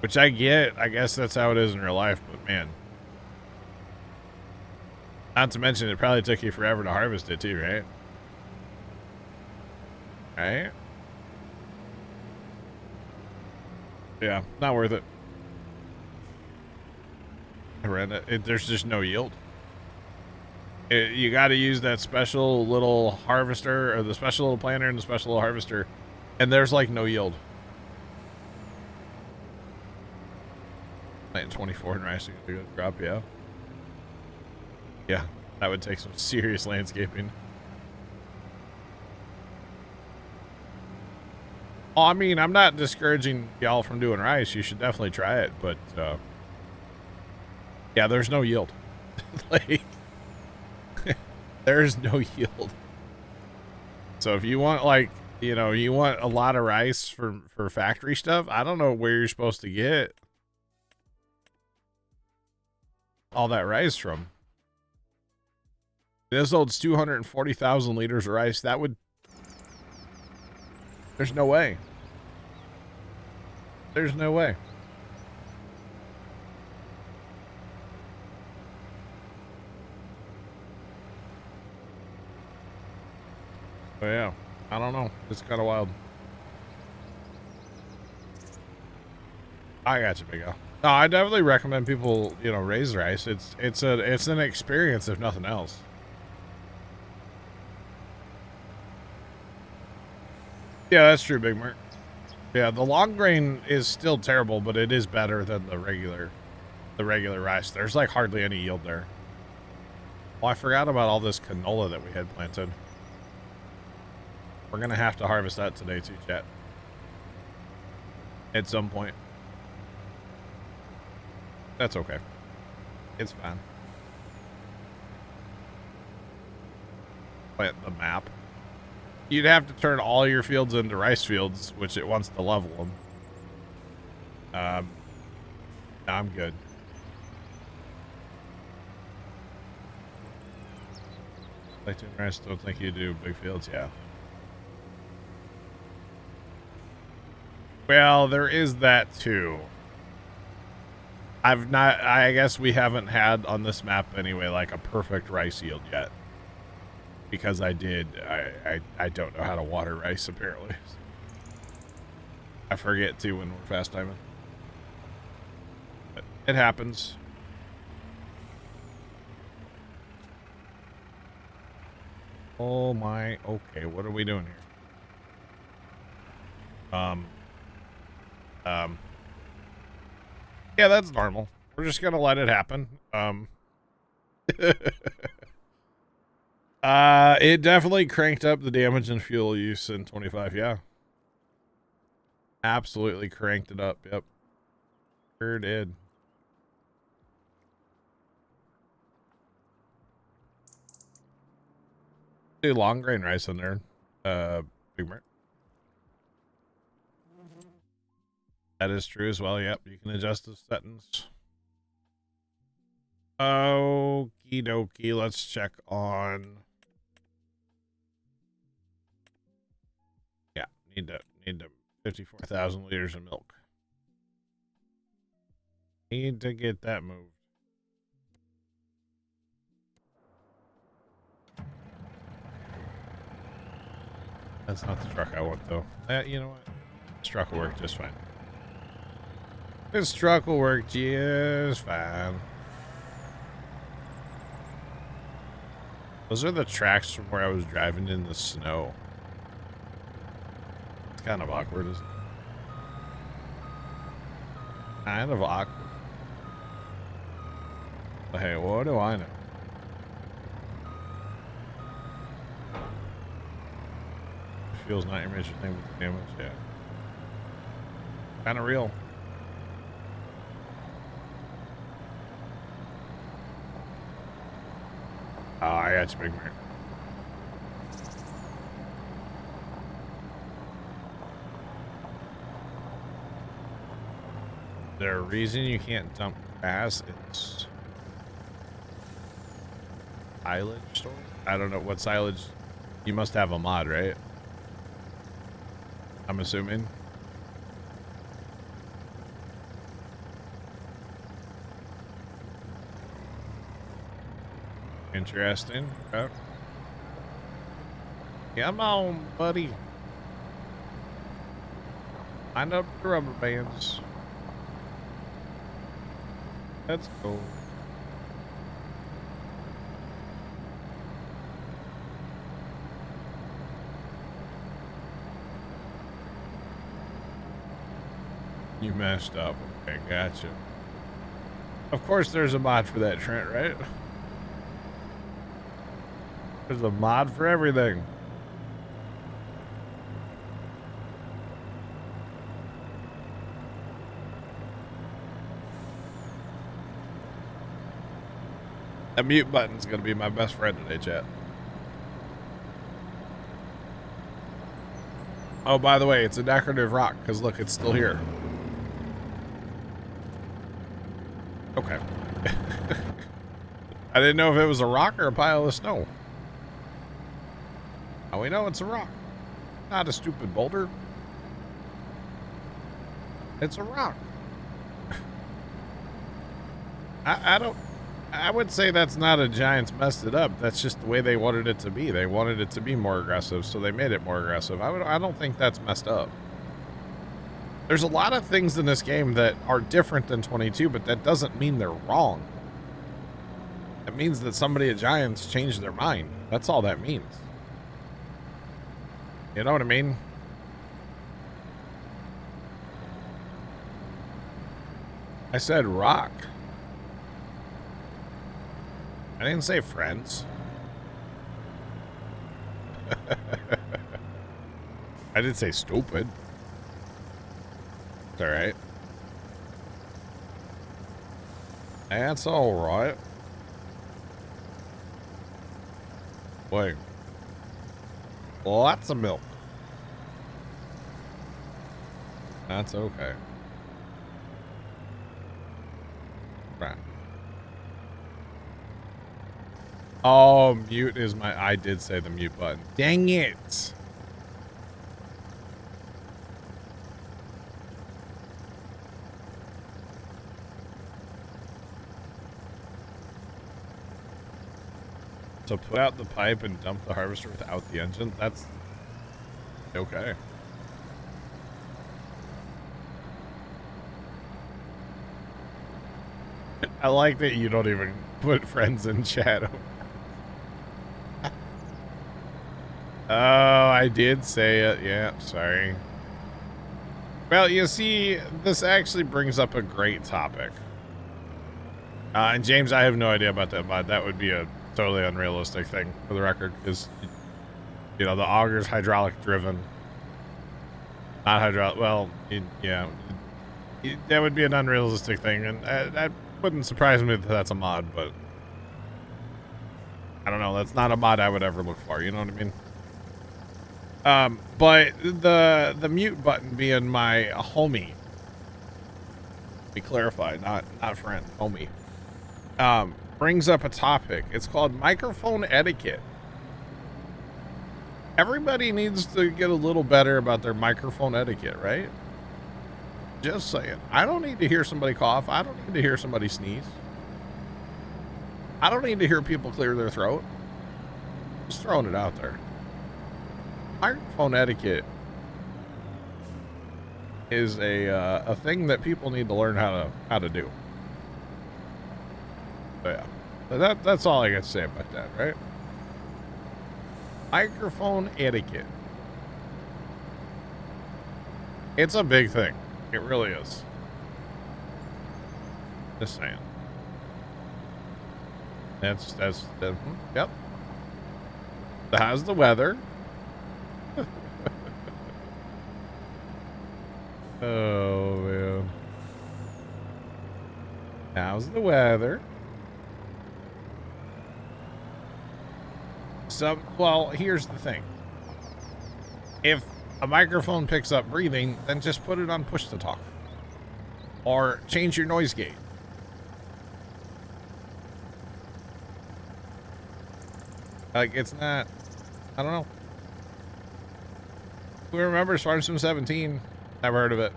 Which I get. I guess that's how it is in real life, but man. Not to mention, it probably took you forever to harvest it too, right? Right? Yeah, not worth it. There's just no yield. You got to use that special little harvester, or the special little planter and the special little harvester, and there's like no yield. Plant 24 and rice to get a good crop, yeah. Yeah, that would take some serious landscaping. Oh, I mean, I'm not discouraging y'all from doing rice. You should definitely try it, but yeah, there's no yield. Like, there's no yield. So if you want, like, you know, you want a lot of rice for factory stuff, I don't know where you're supposed to get all that rice from. This holds 240,000 liters of rice. That would... There's no way. There's no way. But yeah, I don't know. It's kind of wild. I got you, Big Al. No, I definitely recommend people, you know, raise rice. It's an experience if nothing else. Yeah, that's true, Big Mark. Yeah, the long grain is still terrible, but it is better than the regular rice. There's like hardly any yield there. Oh, I forgot about all this canola that we had planted. We're gonna have to harvest that today too, chat. At some point. That's okay. It's fine. Plant the map. You'd have to turn all your fields into rice fields, which it wants to level them. No, I'm good. Lectin rice, don't think you do big fields, yeah. Well, there is that too. I guess we haven't had on this map anyway, like a perfect rice yield yet. because I did. I don't know how to water rice, apparently. I forget, too, when we're fast timing. But it happens. Oh, my. Okay, what are we doing here? Yeah, that's normal. We're just gonna let it happen. It definitely cranked up the damage and fuel use in 25, yeah. Absolutely cranked it up, yep. Sure did. Do long grain rice in there, Big Mert. That is true as well, yep. You can adjust the settings. Okie dokie, let's check on... Yeah, need to 54,000 liters of milk. Need to get that moved. That's not the truck I want, though. You know what? This truck will work just fine. This truck will work just fine. Those are the tracks from where I was driving in the snow. It's kind of awkward, isn't it? Kind of awkward. But hey, what do I know? Fuel's not your major thing with damage, yeah. Kind of real. Oh, I got you, Big Mary. Is there a reason you can't dump gas? It's silage storage? I don't know what silage. You must have a mod, right? I'm assuming. Interesting. Okay. Come on, buddy. Line up the rubber bands. Let's go. You messed up. Okay, gotcha. Of course there's a mod for that, Trent, right? There's a mod for everything. That mute button's gonna be my best friend today, chat. Oh, by the way, it's a decorative rock, because look, it's still here. Okay. I didn't know if it was a rock or a pile of snow. Now we know it's a rock. Not a stupid boulder. It's a rock. I would say that's not a Giants messed it up. That's just the way they wanted it to be. They wanted it to be more aggressive, so they made it more aggressive. I don't think that's messed up. There's a lot of things in this game that are different than 22, but that doesn't mean they're wrong. It means that somebody at Giants changed their mind. That's all that means. You know what I mean? I said rock. I didn't say friends. I did say stupid. It's alright. That's alright. Wait. Lots of milk. That's okay. Right. Oh, mute is my... I did say the mute button. Dang it! So put out the pipe and dump the harvester without the engine? That's okay. I like that you don't even put friends in chat. Oh, I did say it. Yeah, sorry. Well, you see, this actually brings up a great topic. And James, I have no idea about that mod. That would be a totally unrealistic thing, for the record, because, you know, the auger's hydraulic driven. Not hydraulic. Well, that would be an unrealistic thing, and that wouldn't surprise me that that's a mod, but I don't know. That's not a mod I would ever look for. You know what I mean? But the mute button being my homie, be clarified, not friend, homie, brings up a topic. It's called microphone etiquette. Everybody needs to get a little better about their microphone etiquette, right? Just saying. I don't need to hear somebody cough. I don't need to hear somebody sneeze. I don't need to hear people clear their throat. Just throwing it out there. Microphone etiquette is a thing that people need to learn how to do. So yeah, but that's all I got to say about that, right? Microphone etiquette. It's a big thing. It really is. Just saying. That's yep. How's the weather? Oh man. How's the weather? So, well, here's the thing. If a microphone picks up breathing, then just put it on push to talk. Or change your noise gate. Like, it's not, I don't know. Who remembers Farm Sim 17? Never heard of it.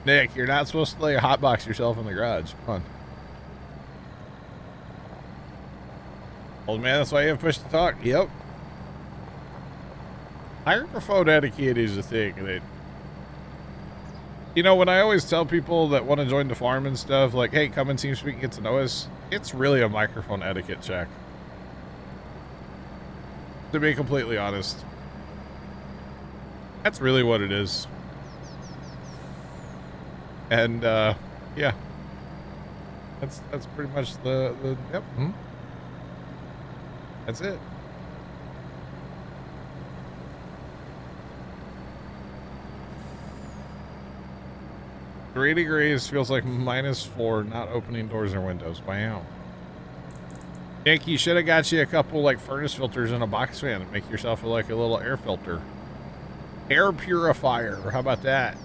Nick, you're not supposed to lay a hotbox yourself in the garage. Come on. Old man, that's why you have push to talk. Yep. Microphone etiquette is a thing that, you know, when I always tell people that want to join the farm and stuff, like, hey, come and team speak and get to know us, it's really a microphone etiquette check. To be completely honest. That's really what it is. And, yeah. That's pretty much the yep. That's it. -3 degrees feels like -4, not opening doors or windows. Wow. Nick, you should have got you a couple like furnace filters and a box fan and make yourself like a little air filter. Air purifier. How about that?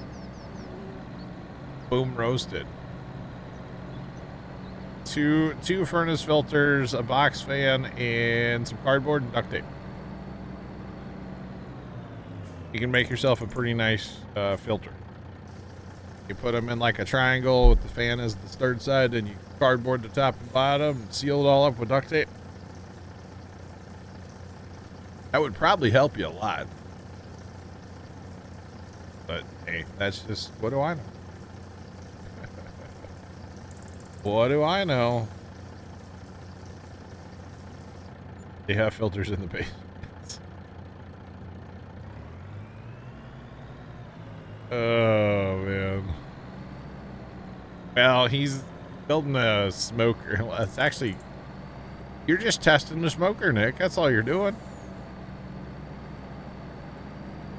Boom roasted. Two furnace filters, a box fan, and some cardboard and duct tape. You can make yourself a pretty nice filter. You put them in like a triangle with the fan as the third side, and you cardboard the top and bottom and seal it all up with duct tape. That would probably help you a lot. But hey, that's just, what do I know? What do I know? They have filters in the basement. Oh, man. Well, he's building a smoker. Well, it's actually, you're just testing the smoker, Nick. That's all you're doing.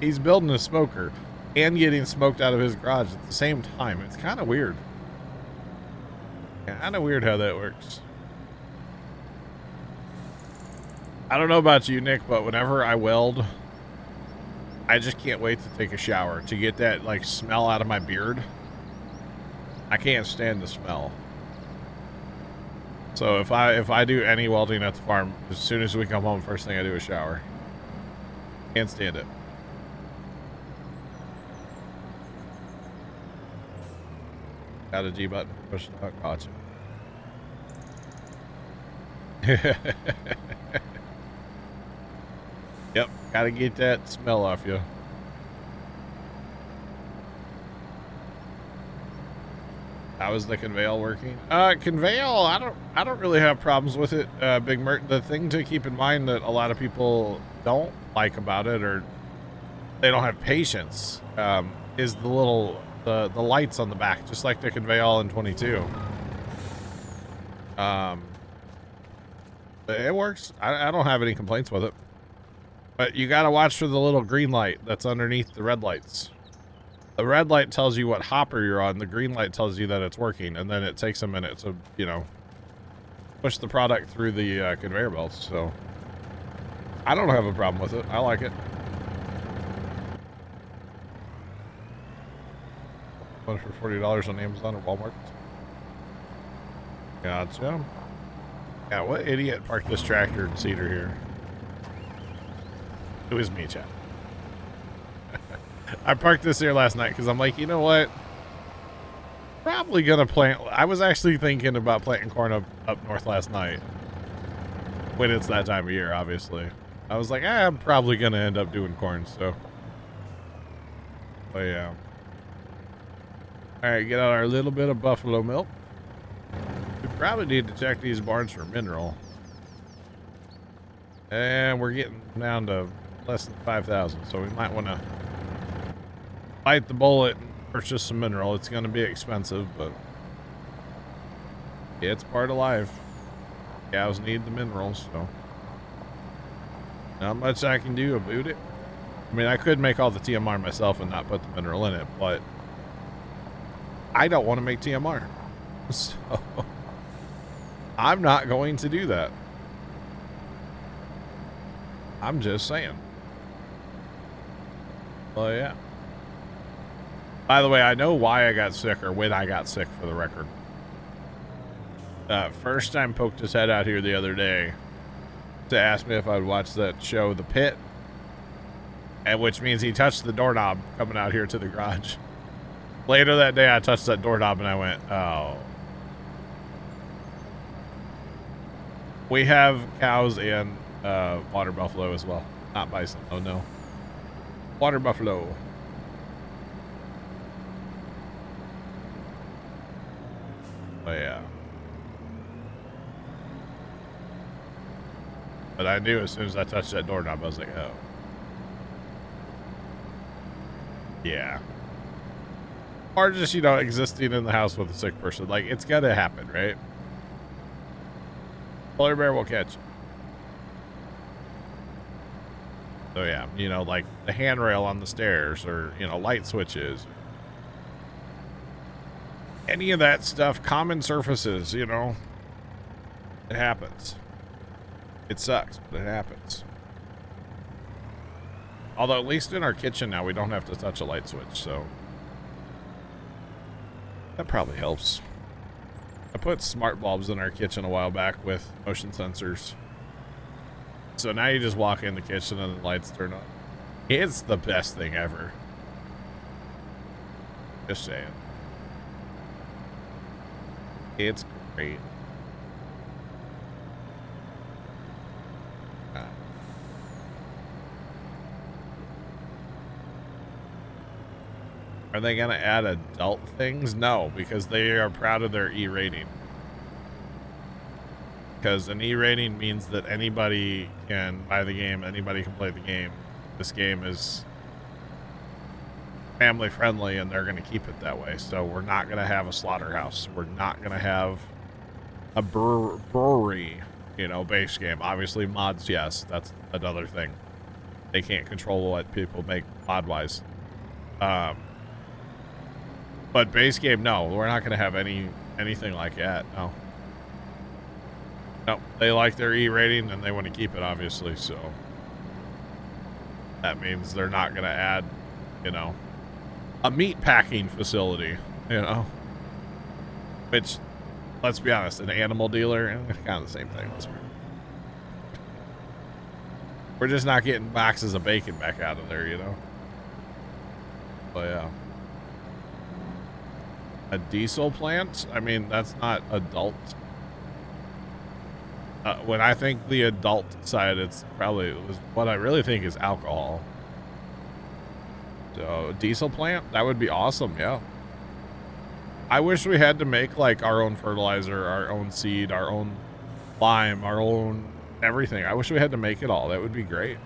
He's building a smoker and getting smoked out of his garage at the same time. It's kind of weird. Kind of weird how that works. I don't know about you, Nick, but whenever I weld, I just can't wait to take a shower to get that like smell out of my beard. I can't stand the smell. So if I do any welding at the farm, as soon as we come home, first thing I do is shower. Can't stand it. Got a G button. Push it. Gotcha. Yep, gotta get that smell off you. How is the conveyor working? Conveyor, I don't really have problems with it. Big Mert, the thing to keep in mind that a lot of people don't like about it, or they don't have patience, is the little the lights on the back, just like the conveyor in 22. It works. I don't have any complaints with it. But you gotta watch for the little green light that's underneath the red lights. The red light tells you what hopper you're on. The green light tells you that it's working, and then it takes a minute to, you know, push the product through the conveyor belts. So I don't have a problem with it. I like it. One for $40 on Amazon or Walmart. Gotcha. Yeah, what idiot parked this tractor in Cedar here? It was me, chat. I parked this here last night because I'm like, you know what? Probably gonna plant. I was actually thinking about planting corn up north last night. When it's that time of year, obviously. I was like, I'm probably gonna end up doing corn, so. But yeah. Alright, get out our little bit of buffalo milk. We probably need to check these barns for mineral. And we're getting down to less than 5,000, so we might want to bite the bullet and purchase some mineral. It's going to be expensive, but yeah, it's part of life. Cows need the minerals, so not much I can do about it. I mean, I could make all the TMR myself and not put the mineral in it, but I don't want to make TMR, so I'm not going to do that. I'm just saying. Well, yeah. By the way, I know why I got sick, or when I got sick, for the record. First time poked his head out here the other day to ask me if I'd watch that show, The Pit, and which means he touched the doorknob coming out here to the garage. Later that day, I touched that doorknob and I went, oh. We have cows and water buffalo as well. Not bison. Oh, no. Water buffalo. Oh, yeah. But I knew as soon as I touched that doorknob, I was like, oh. Yeah. Or just, you know, existing in the house with a sick person. Like, it's gotta happen, right? Polar bear will catch you. So, yeah, you know, like the handrail on the stairs, or, you know, light switches. Any of that stuff, common surfaces, you know. It happens. It sucks, but it happens. Although, at least in our kitchen now, we don't have to touch a light switch, so that probably helps. I put smart bulbs in our kitchen a while back with motion sensors. So now you just walk in the kitchen and the lights turn on. It's the best thing ever. Just saying. It's great. Are they going to add adult things? No, because they are proud of their E rating. Because an E rating means that anybody can buy the game, anybody can play the game. This game is family friendly, and they're going to keep it that way. So we're not going to have a slaughterhouse. We're not going to have a brewery, you know, base game. Obviously mods, yes, that's another thing. They can't control what people make mod-wise. But base game, no, we're not going to have anything like that. No. No, they like their E rating and they want to keep it, obviously. So that means they're not going to add, you know, a meat packing facility, you know, which, let's be honest, an animal dealer, it's kind of the same thing. We're just not getting boxes of bacon back out of there, you know. But yeah. A diesel plant? I mean, that's not adult. When I think the adult side, it's probably what I really think is alcohol. So, diesel plant? That would be awesome, yeah. I wish we had to make, like, our own fertilizer, our own seed, our own lime, our own everything. I wish we had to make it all. That would be great.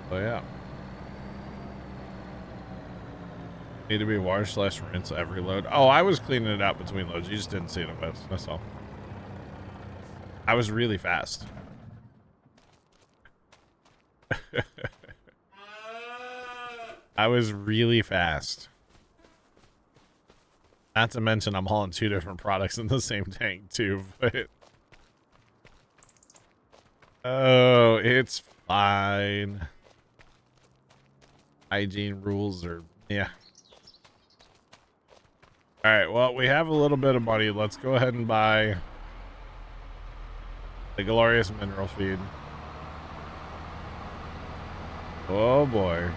So, yeah. Need to be washed / rinse every load. Oh, I was cleaning it out between loads. You just didn't see it. That's all. I was really fast. I was really fast. Not to mention I'm hauling 2 different products in the same tank too, but... Oh, it's fine. Hygiene rules are... Yeah. Alright, well, we have a little bit of money. Let's go ahead and buy... the glorious mineral feed. Oh boy.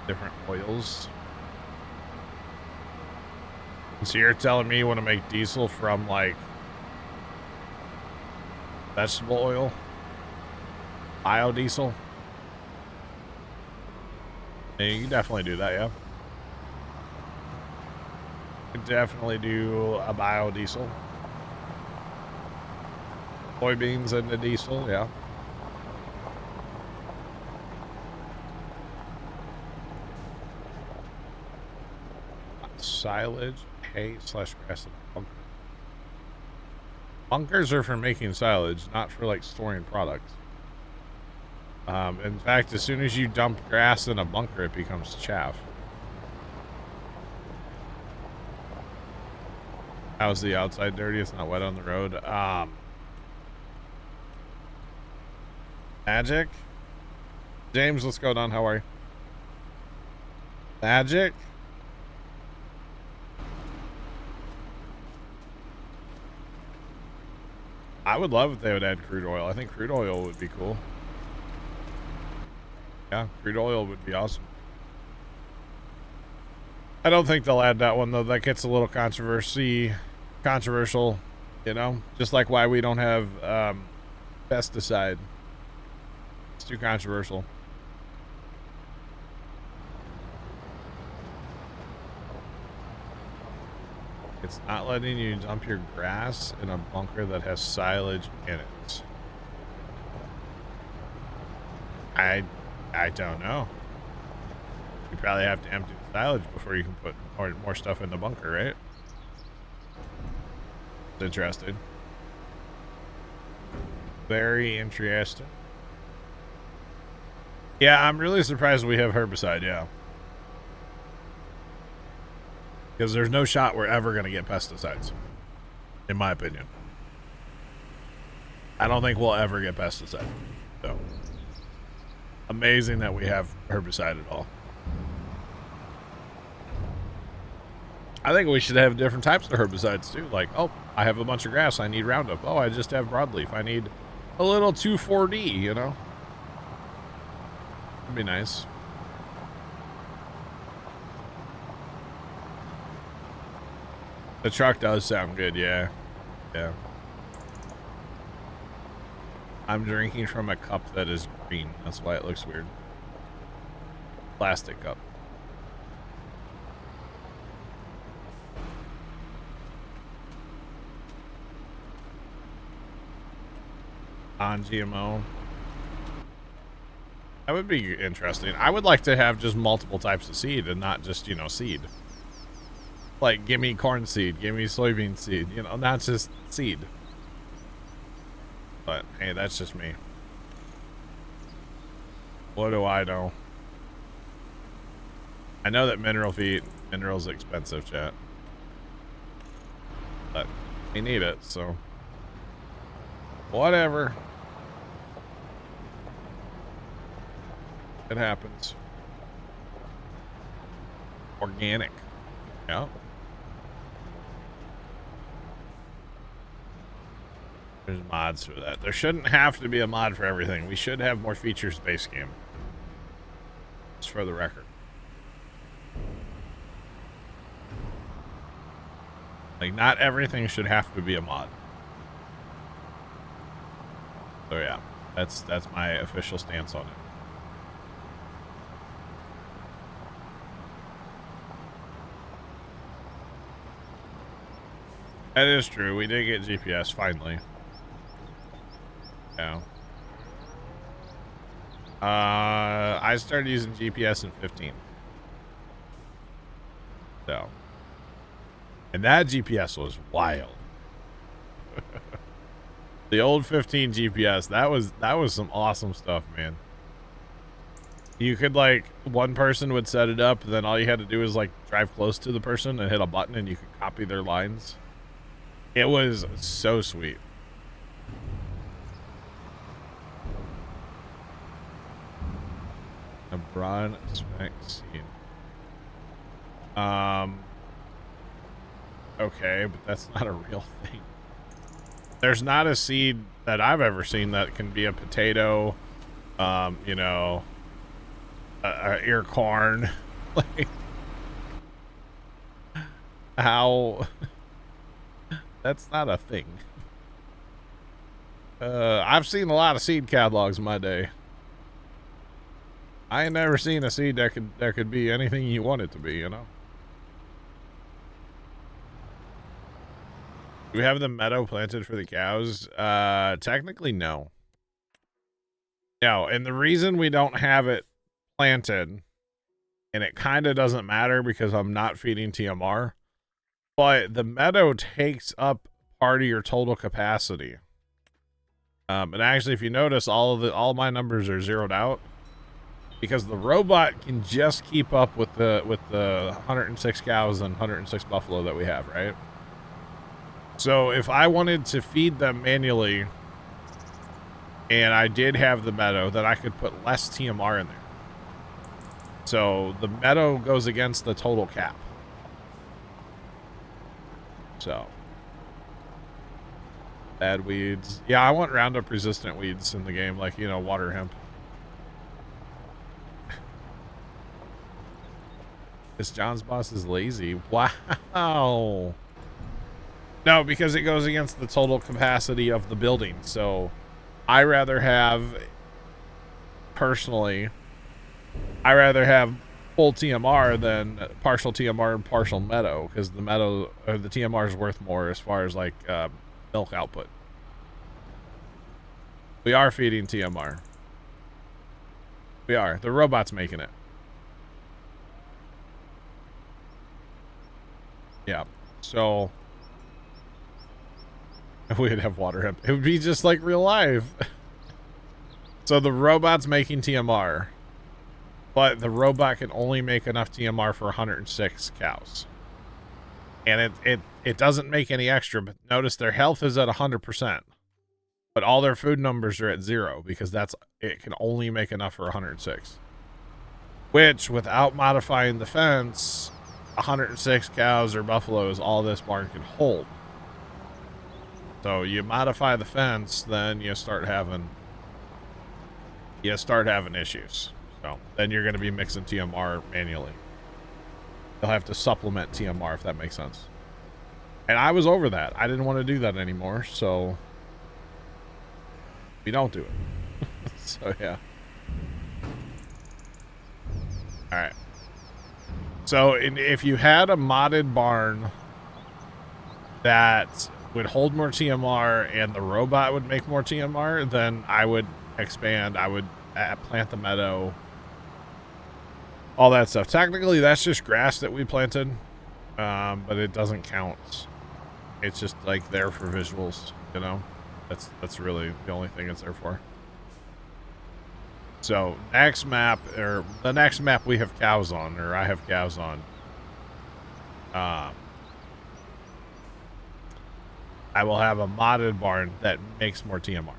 Different oils. So you're telling me you want to make diesel from like vegetable oil? Biodiesel? Yeah, you can definitely do that, yeah. Could definitely do a biodiesel. Soybeans and the diesel, yeah. Silage, hay / grass and bunker. Bunkers are for making silage, not for like storing products. In fact, as soon as you dump grass in a bunker, it becomes chaff. How's the outside dirty? It's not wet on the road. Magic? James, what's going on? How are you? Magic? I would love if they would add crude oil. I think crude oil would be cool. Yeah, crude oil would be awesome. I don't think they'll add that one, though. That gets a little controversial, you know? Just like why we don't have pesticide. It's too controversial. It's not letting you dump your grass in a bunker that has silage in it. I don't know. You probably have to empty the silage before you can put more stuff in the bunker, right? It's interesting. Very interesting. Yeah, I'm really surprised we have herbicide, yeah. Because there's no shot we're ever going to get pesticides, in my opinion. I don't think we'll ever get pesticide. So, amazing that we have herbicide at all. I think we should have different types of herbicides too. Like, oh, I have a bunch of grass. I need Roundup. Oh, I just have broadleaf. I need a little 2,4-D, you know? That'd be nice. The truck does sound good, yeah. Yeah. I'm drinking from a cup that is green. That's why it looks weird. Plastic cup. On GMO. That would be interesting. I would like to have just multiple types of seed and not just, you know, seed. Like, give me corn seed, give me soybean seed, you know, not just seed. But, hey, that's just me. What do I know? I know that mineral's expensive, chat. But we need it, so. Whatever. It happens. Organic. Yeah. There's mods for that. There shouldn't have to be a mod for everything. We should have more features base game. Just for the record. Like, not everything should have to be a mod. So yeah, that's my official stance on it. That is true. We did get GPS finally. Yeah. I started using GPS in 15. So. And that GPS was wild. The old 15 GPS, that was some awesome stuff, man. You could, like, one person would set it up, and then all you had to do was, like, drive close to the person and hit a button, and you could copy their lines. It was so sweet. A broad spec scene. Okay, but that's not a real thing. There's not a seed that I've ever seen that can be a potato, you know, a ear corn. Like, how? That's not a thing. I've seen a lot of seed catalogs in my day. I ain't never seen a seed that could be anything you want it to be, you know? Do we have the meadow planted for the cows? Technically, no. No, and the reason we don't have it planted, and it kind of doesn't matter because I'm not feeding TMR, but the meadow takes up part of your total capacity. And actually, if you notice, all my numbers are zeroed out because the robot can just keep up with the 106 cows and 106 buffalo that we have, right? So if I wanted to feed them manually and I did have the meadow, then I could put less TMR in there. So the meadow goes against the total cap. So bad weeds. Yeah, I want Roundup resistant weeds in the game, like, you know, water hemp. This John's boss is lazy. Wow. No, because it goes against the total capacity of the building. So I rather have, personally, I rather have full TMR than partial TMR and partial meadow, because the meadow, or the TMR is worth more as far as like milk output. We are feeding TMR. We are. The robot's making it. Yeah. So we'd have water hemp. It would be just like real life. So the robot's making TMR, but the robot can only make enough TMR for 106 cows. And it doesn't make any extra, but notice their health is at 100%, but all their food numbers are at 0 because it can only make enough for 106. Which, without modifying the fence, 106 cows or buffalo is all this barn can hold. So you modify the fence, then you start having issues. So then you're going to be mixing TMR manually. You'll have to supplement TMR, if that makes sense. And I was over that. I didn't want to do that anymore, so we don't do it. So yeah. All right. So if you had a modded barn that would hold more TMR and the robot would make more TMR, then I would expand. I would plant the meadow, all that stuff. Technically, that's just grass that we planted, but it doesn't count. It's just like there for visuals, you know. That's really the only thing it's there for. So next map, or the next map we have cows on, or I have cows on. I will have a modded barn that makes more TMR.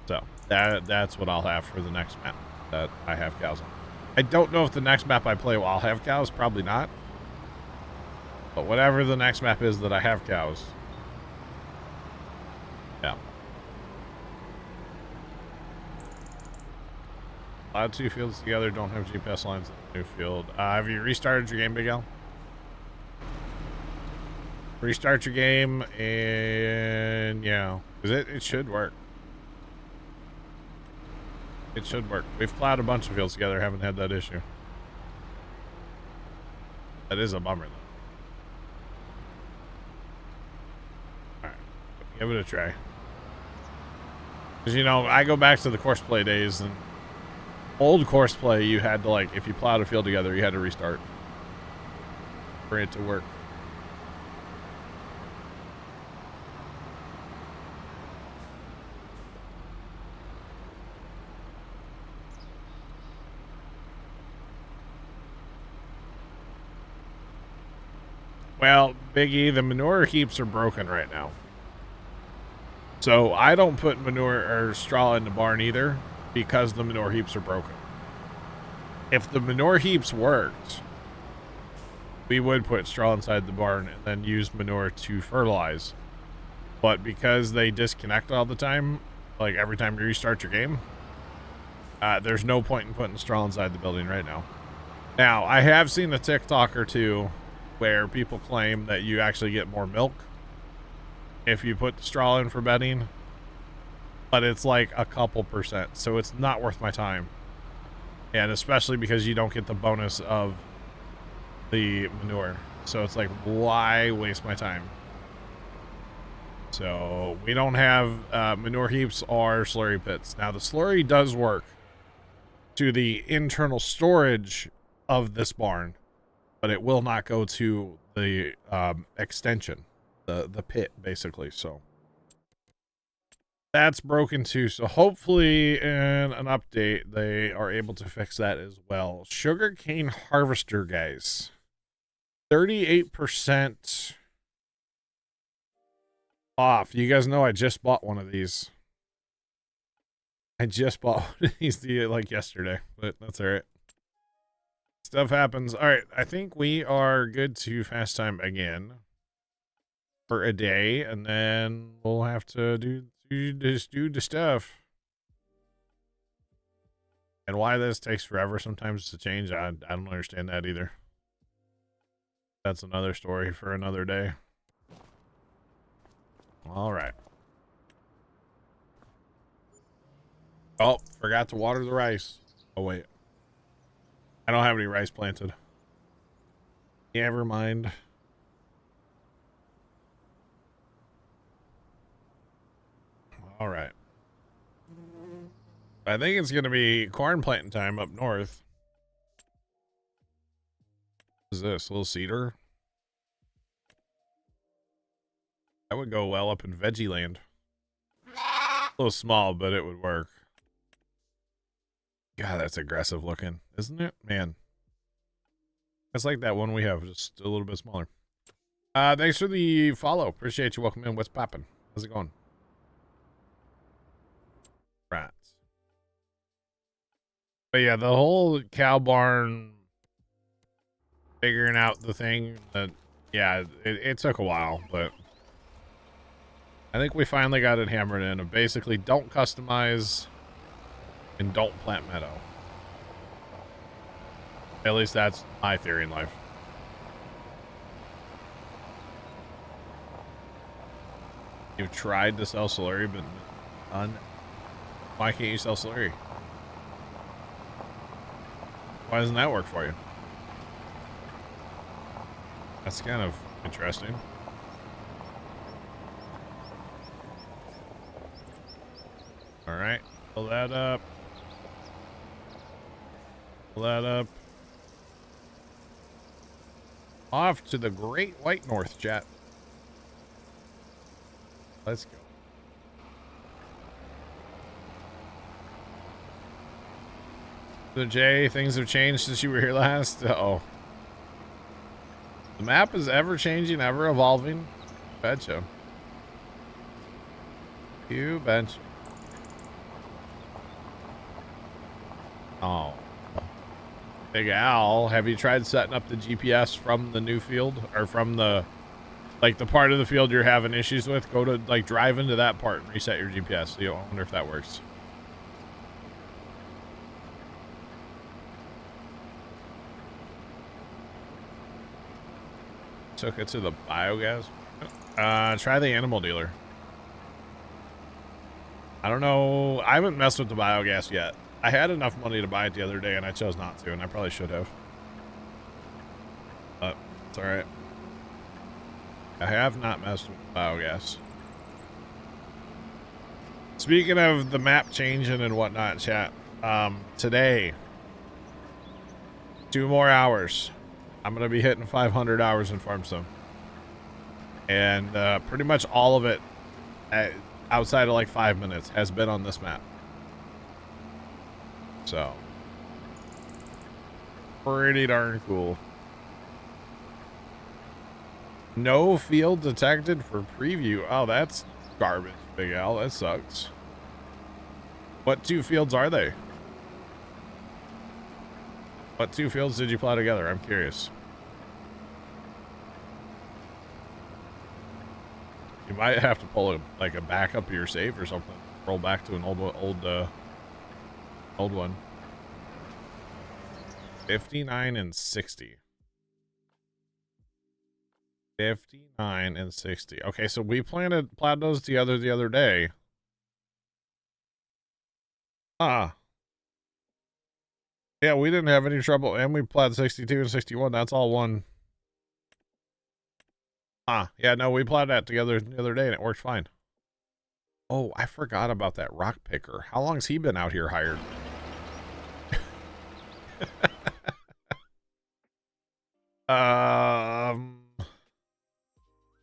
So that's what I'll have for the next map that I have cows on. I don't know if the next map I play I'll have cows, probably not. But whatever the next map is that I have cows, Plowed 2 fields together, don't have GPS lines in the new field. Have you restarted your game, Big L? Restart your game, and yeah, because it should work. It should work. We've plowed a bunch of fields together, haven't had that issue. That is a bummer, though. Alright, give it a try. Because, you know, I go back to the course play days, and old course play, you had to, like, if you plowed a field together, you had to restart for it to work. Well, Biggie, the manure heaps are broken right now. So I don't put manure or straw in the barn either because the manure heaps are broken. If the manure heaps worked, we would put straw inside the barn and then use manure to fertilize. But because they disconnect all the time, like every time you restart your game, there's no point in putting straw inside the building right now. Now, I have seen a TikTok or two where people claim that you actually get more milk if you put the straw in for bedding, but it's like a couple %, so it's not worth my time. And especially because you don't get the bonus of the manure, so it's like, why waste my time? So we don't have manure heaps or slurry pits. Now the slurry does work to the internal storage of this barn, but it will not go to the extension, the pit, basically. So that's broken too. So hopefully in an update, they are able to fix that as well. Sugarcane harvester, guys. 38% off. You guys know I just bought one of these. I just bought one of these like yesterday, but that's all right. Stuff happens. All right, I think we are good to fast time again for a day, and then we'll have to do the stuff. And why this takes forever sometimes to change, I don't understand that either. That's another story for another day. All right. Oh, forgot to water the rice. Oh, wait. I don't have any rice planted. Never mind. All right. I think it's going to be corn planting time up north. What is this? A little cedar? That would go well up in veggie land. A little small, but it would work. God, that's aggressive looking, isn't it? Man. That's like that one we have, just a little bit smaller. Thanks for the follow. Appreciate you. Welcome in. What's popping? How's it going? Right. But yeah, the whole cow barn, figuring out the thing that, yeah, it took a while, but I think we finally got it hammered in. Basically, don't customize and don't plant meadow. At least that's my theory in life. You've tried to sell slurry, but none. Why can't you sell slurry? Why doesn't that work for you? That's kind of interesting. All right, pull that up. Pull that up. Off to the great white north, chat. Let's go. So Jay, things have changed since you were here last. Uh-oh. The map is ever changing, ever evolving. Betcha. You betcha. Oh. Big Al, have you tried setting up the GPS from the new field? Or from the, like, the part of the field you're having issues with? Go to, like, drive into that part and reset your GPS. So I wonder if that works. took it to the biogas. Try the animal dealer. I don't know. I haven't messed with the biogas yet. I had enough money to buy it the other day, and I chose not to, and I probably should have. But it's all right. I have not messed with biogas. Speaking of the map changing and whatnot, chat. Today, 2 more hours. I'm gonna be hitting 500 hours in Farm Sim, and pretty much all of it, outside of like 5 minutes, has been on this map. So, pretty darn cool. No field detected for preview. Oh, that's garbage, Big Al. That sucks. What 2 fields are they? What 2 fields did you plow together? I'm curious. You might have to pull like a backup of your save or something. Roll back to an old one. 59 and 60. 59 and 60. Okay, so we plowed those together the other day. Yeah, we didn't have any trouble, and we plowed 62 and 61. That's all one. Yeah, no, we plowed that together the other day, and it worked fine. Oh, I forgot about that rock picker. How long's he been out here hired?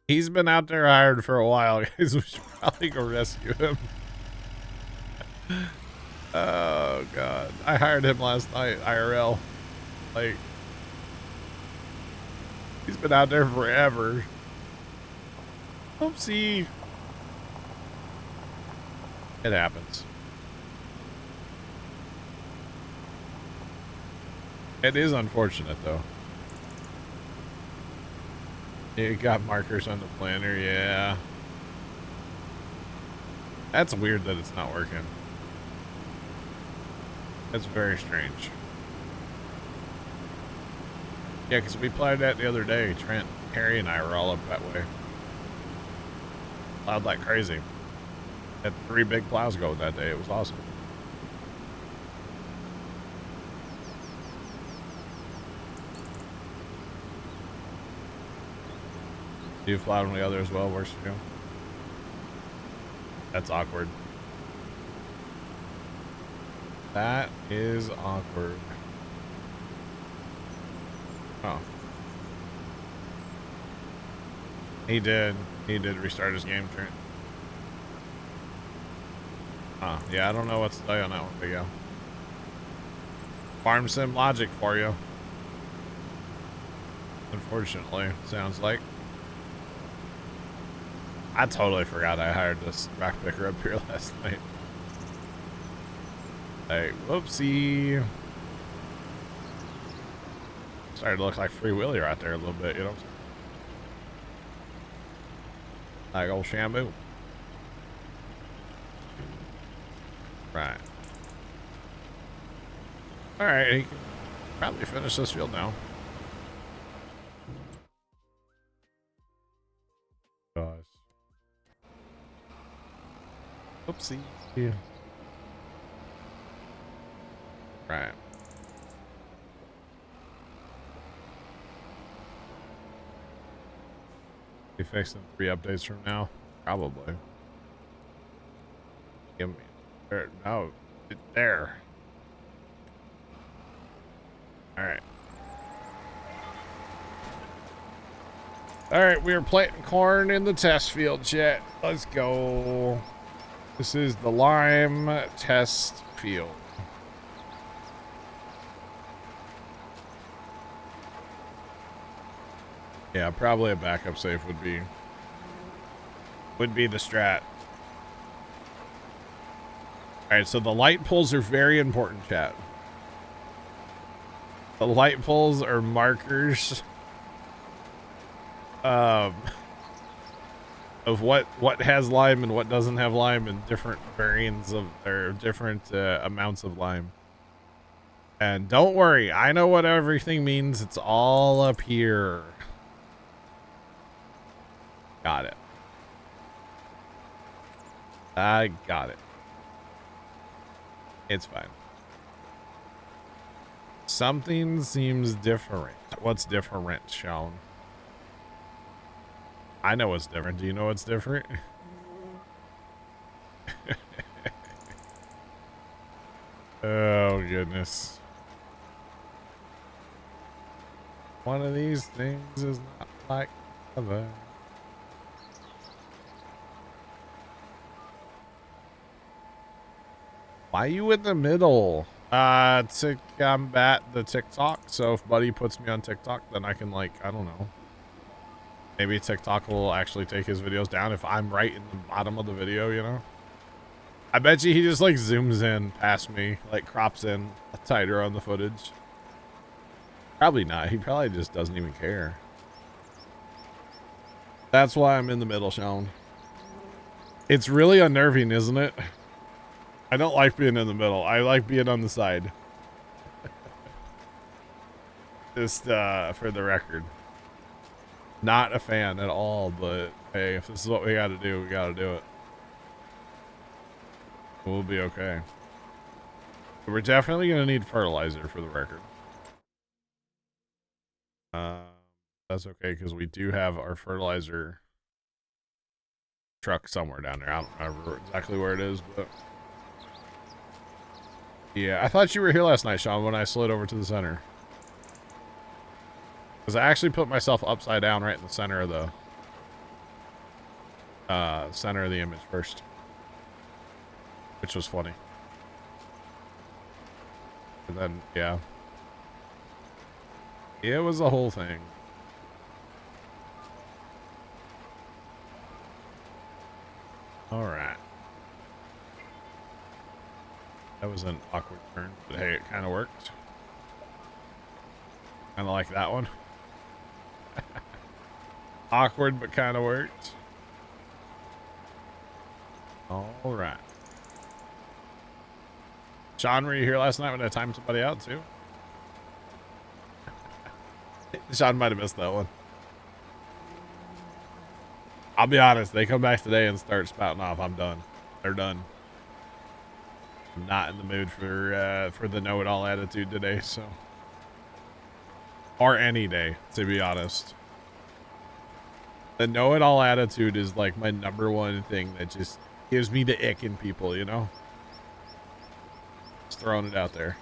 He's been out there hired for a while, guys. We should probably go rescue him. Oh god, I hired him last night, IRL. Like, he's been out there forever. Oopsie. It happens. It is unfortunate though. You got markers on the planner, yeah. That's weird that it's not working. That's very strange. Yeah, because we plowed that the other day. Trent, Harry, and I were all up that way. Plowed like crazy. Had 3 big plows go that day. It was awesome. You plowed on the other as well, works for you. That's awkward. That is awkward. Oh. He did restart his game, Trent. Yeah, I don't know what to tell you on that one, Big Al. Farm sim logic for you. Unfortunately, sounds like. I totally forgot I hired this rock picker up here last night. Like, whoopsie. Started to look like Free Willy right there a little bit, you know? Like old Shamu. Right. Alright, he can probably finish this field now. Gosh. Oopsie. Yeah. Right. Be fixing 3 updates from now? Probably. Give me. No. There. Alright. Alright, we are planting corn in the test field, chat. Let's go. This is the lime test field. Yeah, probably a backup safe would be the strat. Alright, so the light poles are very important, chat. The light poles are markers of what has lime and what doesn't have lime, and different variants of, or different amounts of lime. And don't worry, I know what everything means. It's all up here. Got it. I got it. It's fine. Something seems different. What's different, Sean? I know what's different. Do you know what's different? Oh, goodness. One of these things is not like the other. Why are you in the middle? To combat the TikTok. So if Buddy puts me on TikTok, then I can, like, I don't know. Maybe TikTok will actually take his videos down if I'm right in the bottom of the video, you know? I bet you he just, like, zooms in past me, like, crops in tighter on the footage. Probably not. He probably just doesn't even care. That's why I'm in the middle, Sean. It's really unnerving, isn't it? I don't like being in the middle. I like being on the side. Just for the record. Not a fan at all, but hey, if this is what we gotta do, we gotta do it. We'll be okay. We're definitely gonna need fertilizer for the record. That's okay, because we do have our fertilizer truck somewhere down there. I don't remember exactly where it is, but yeah, I thought you were here last night, Sean, when I slid over to the center. Because I actually put myself upside down right in the center of the image first. Which was funny. And then, yeah. It was a whole thing. Alright. That was an awkward turn, but hey, it kind of worked. Kind of like that one. Awkward, but kind of worked. Alright. Sean, were you here last night when I timed somebody out too? Sean might have missed that one. I'll be honest, they come back today and start spouting off. I'm done. They're done. I'm not in the mood for the know-it-all attitude today, so. Or any day, to be honest. The know-it-all attitude is like my #1 thing that just gives me the ick in people, you know? Just throwing it out there.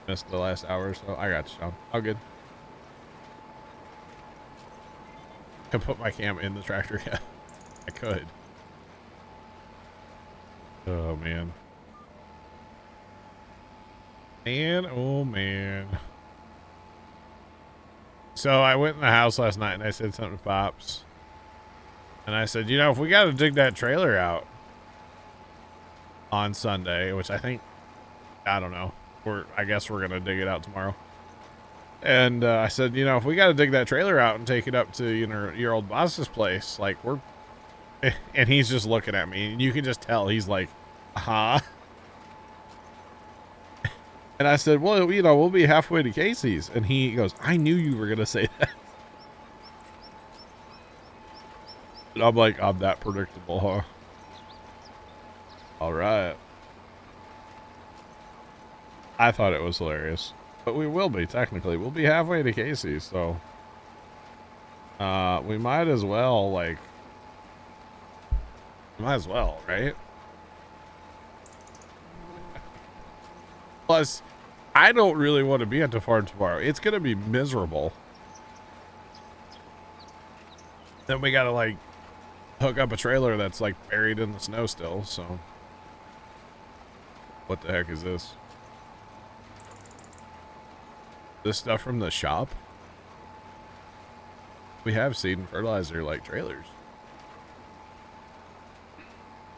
Missed the last hour or so. I got you, Sean. All good. Could put my cam in the tractor. Yeah, I could. Oh, man. Man, oh, man. So I went in the house last night and I said something to Pops. And I said, you know, if we got to dig that trailer out on Sunday, which I think, I don't know. I guess we're going to dig it out tomorrow. And I said, you know, if we got to dig that trailer out and take it up to, you know, your old boss's place, like we're, and he's just looking at me and you can just tell he's like, huh? And I said, well, you know, we'll be halfway to Casey's. And he goes, I knew you were going to say that. And I'm like, I'm that predictable, huh? All right. I thought it was hilarious. But we will be, technically. We'll be halfway to Casey's, so. We might as well, like. Might as well, right? Plus, I don't really want to be at the farm tomorrow. It's going to be miserable. Then we got to, like, hook up a trailer that's, like, buried in the snow still, so. What the heck is this? This stuff from the shop? We have seed and fertilizer, like, trailers.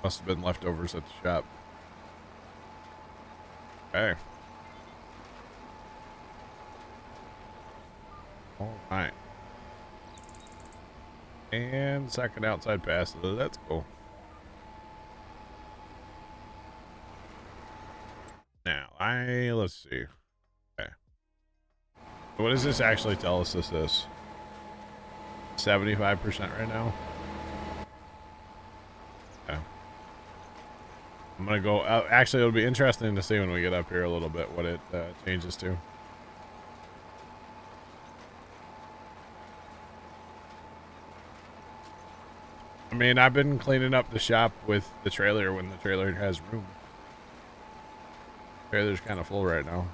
Must have been leftovers at the shop. Okay. All right. And second outside pass. That's cool. Now, let's see. Okay. What does this actually tell us this is? 75% right now. Okay. I'm gonna go. Actually, it'll be interesting to see when we get up here a little bit what it changes to. I mean, I've been cleaning up the shop with the trailer when the trailer has room. Trailer's kind of full right now.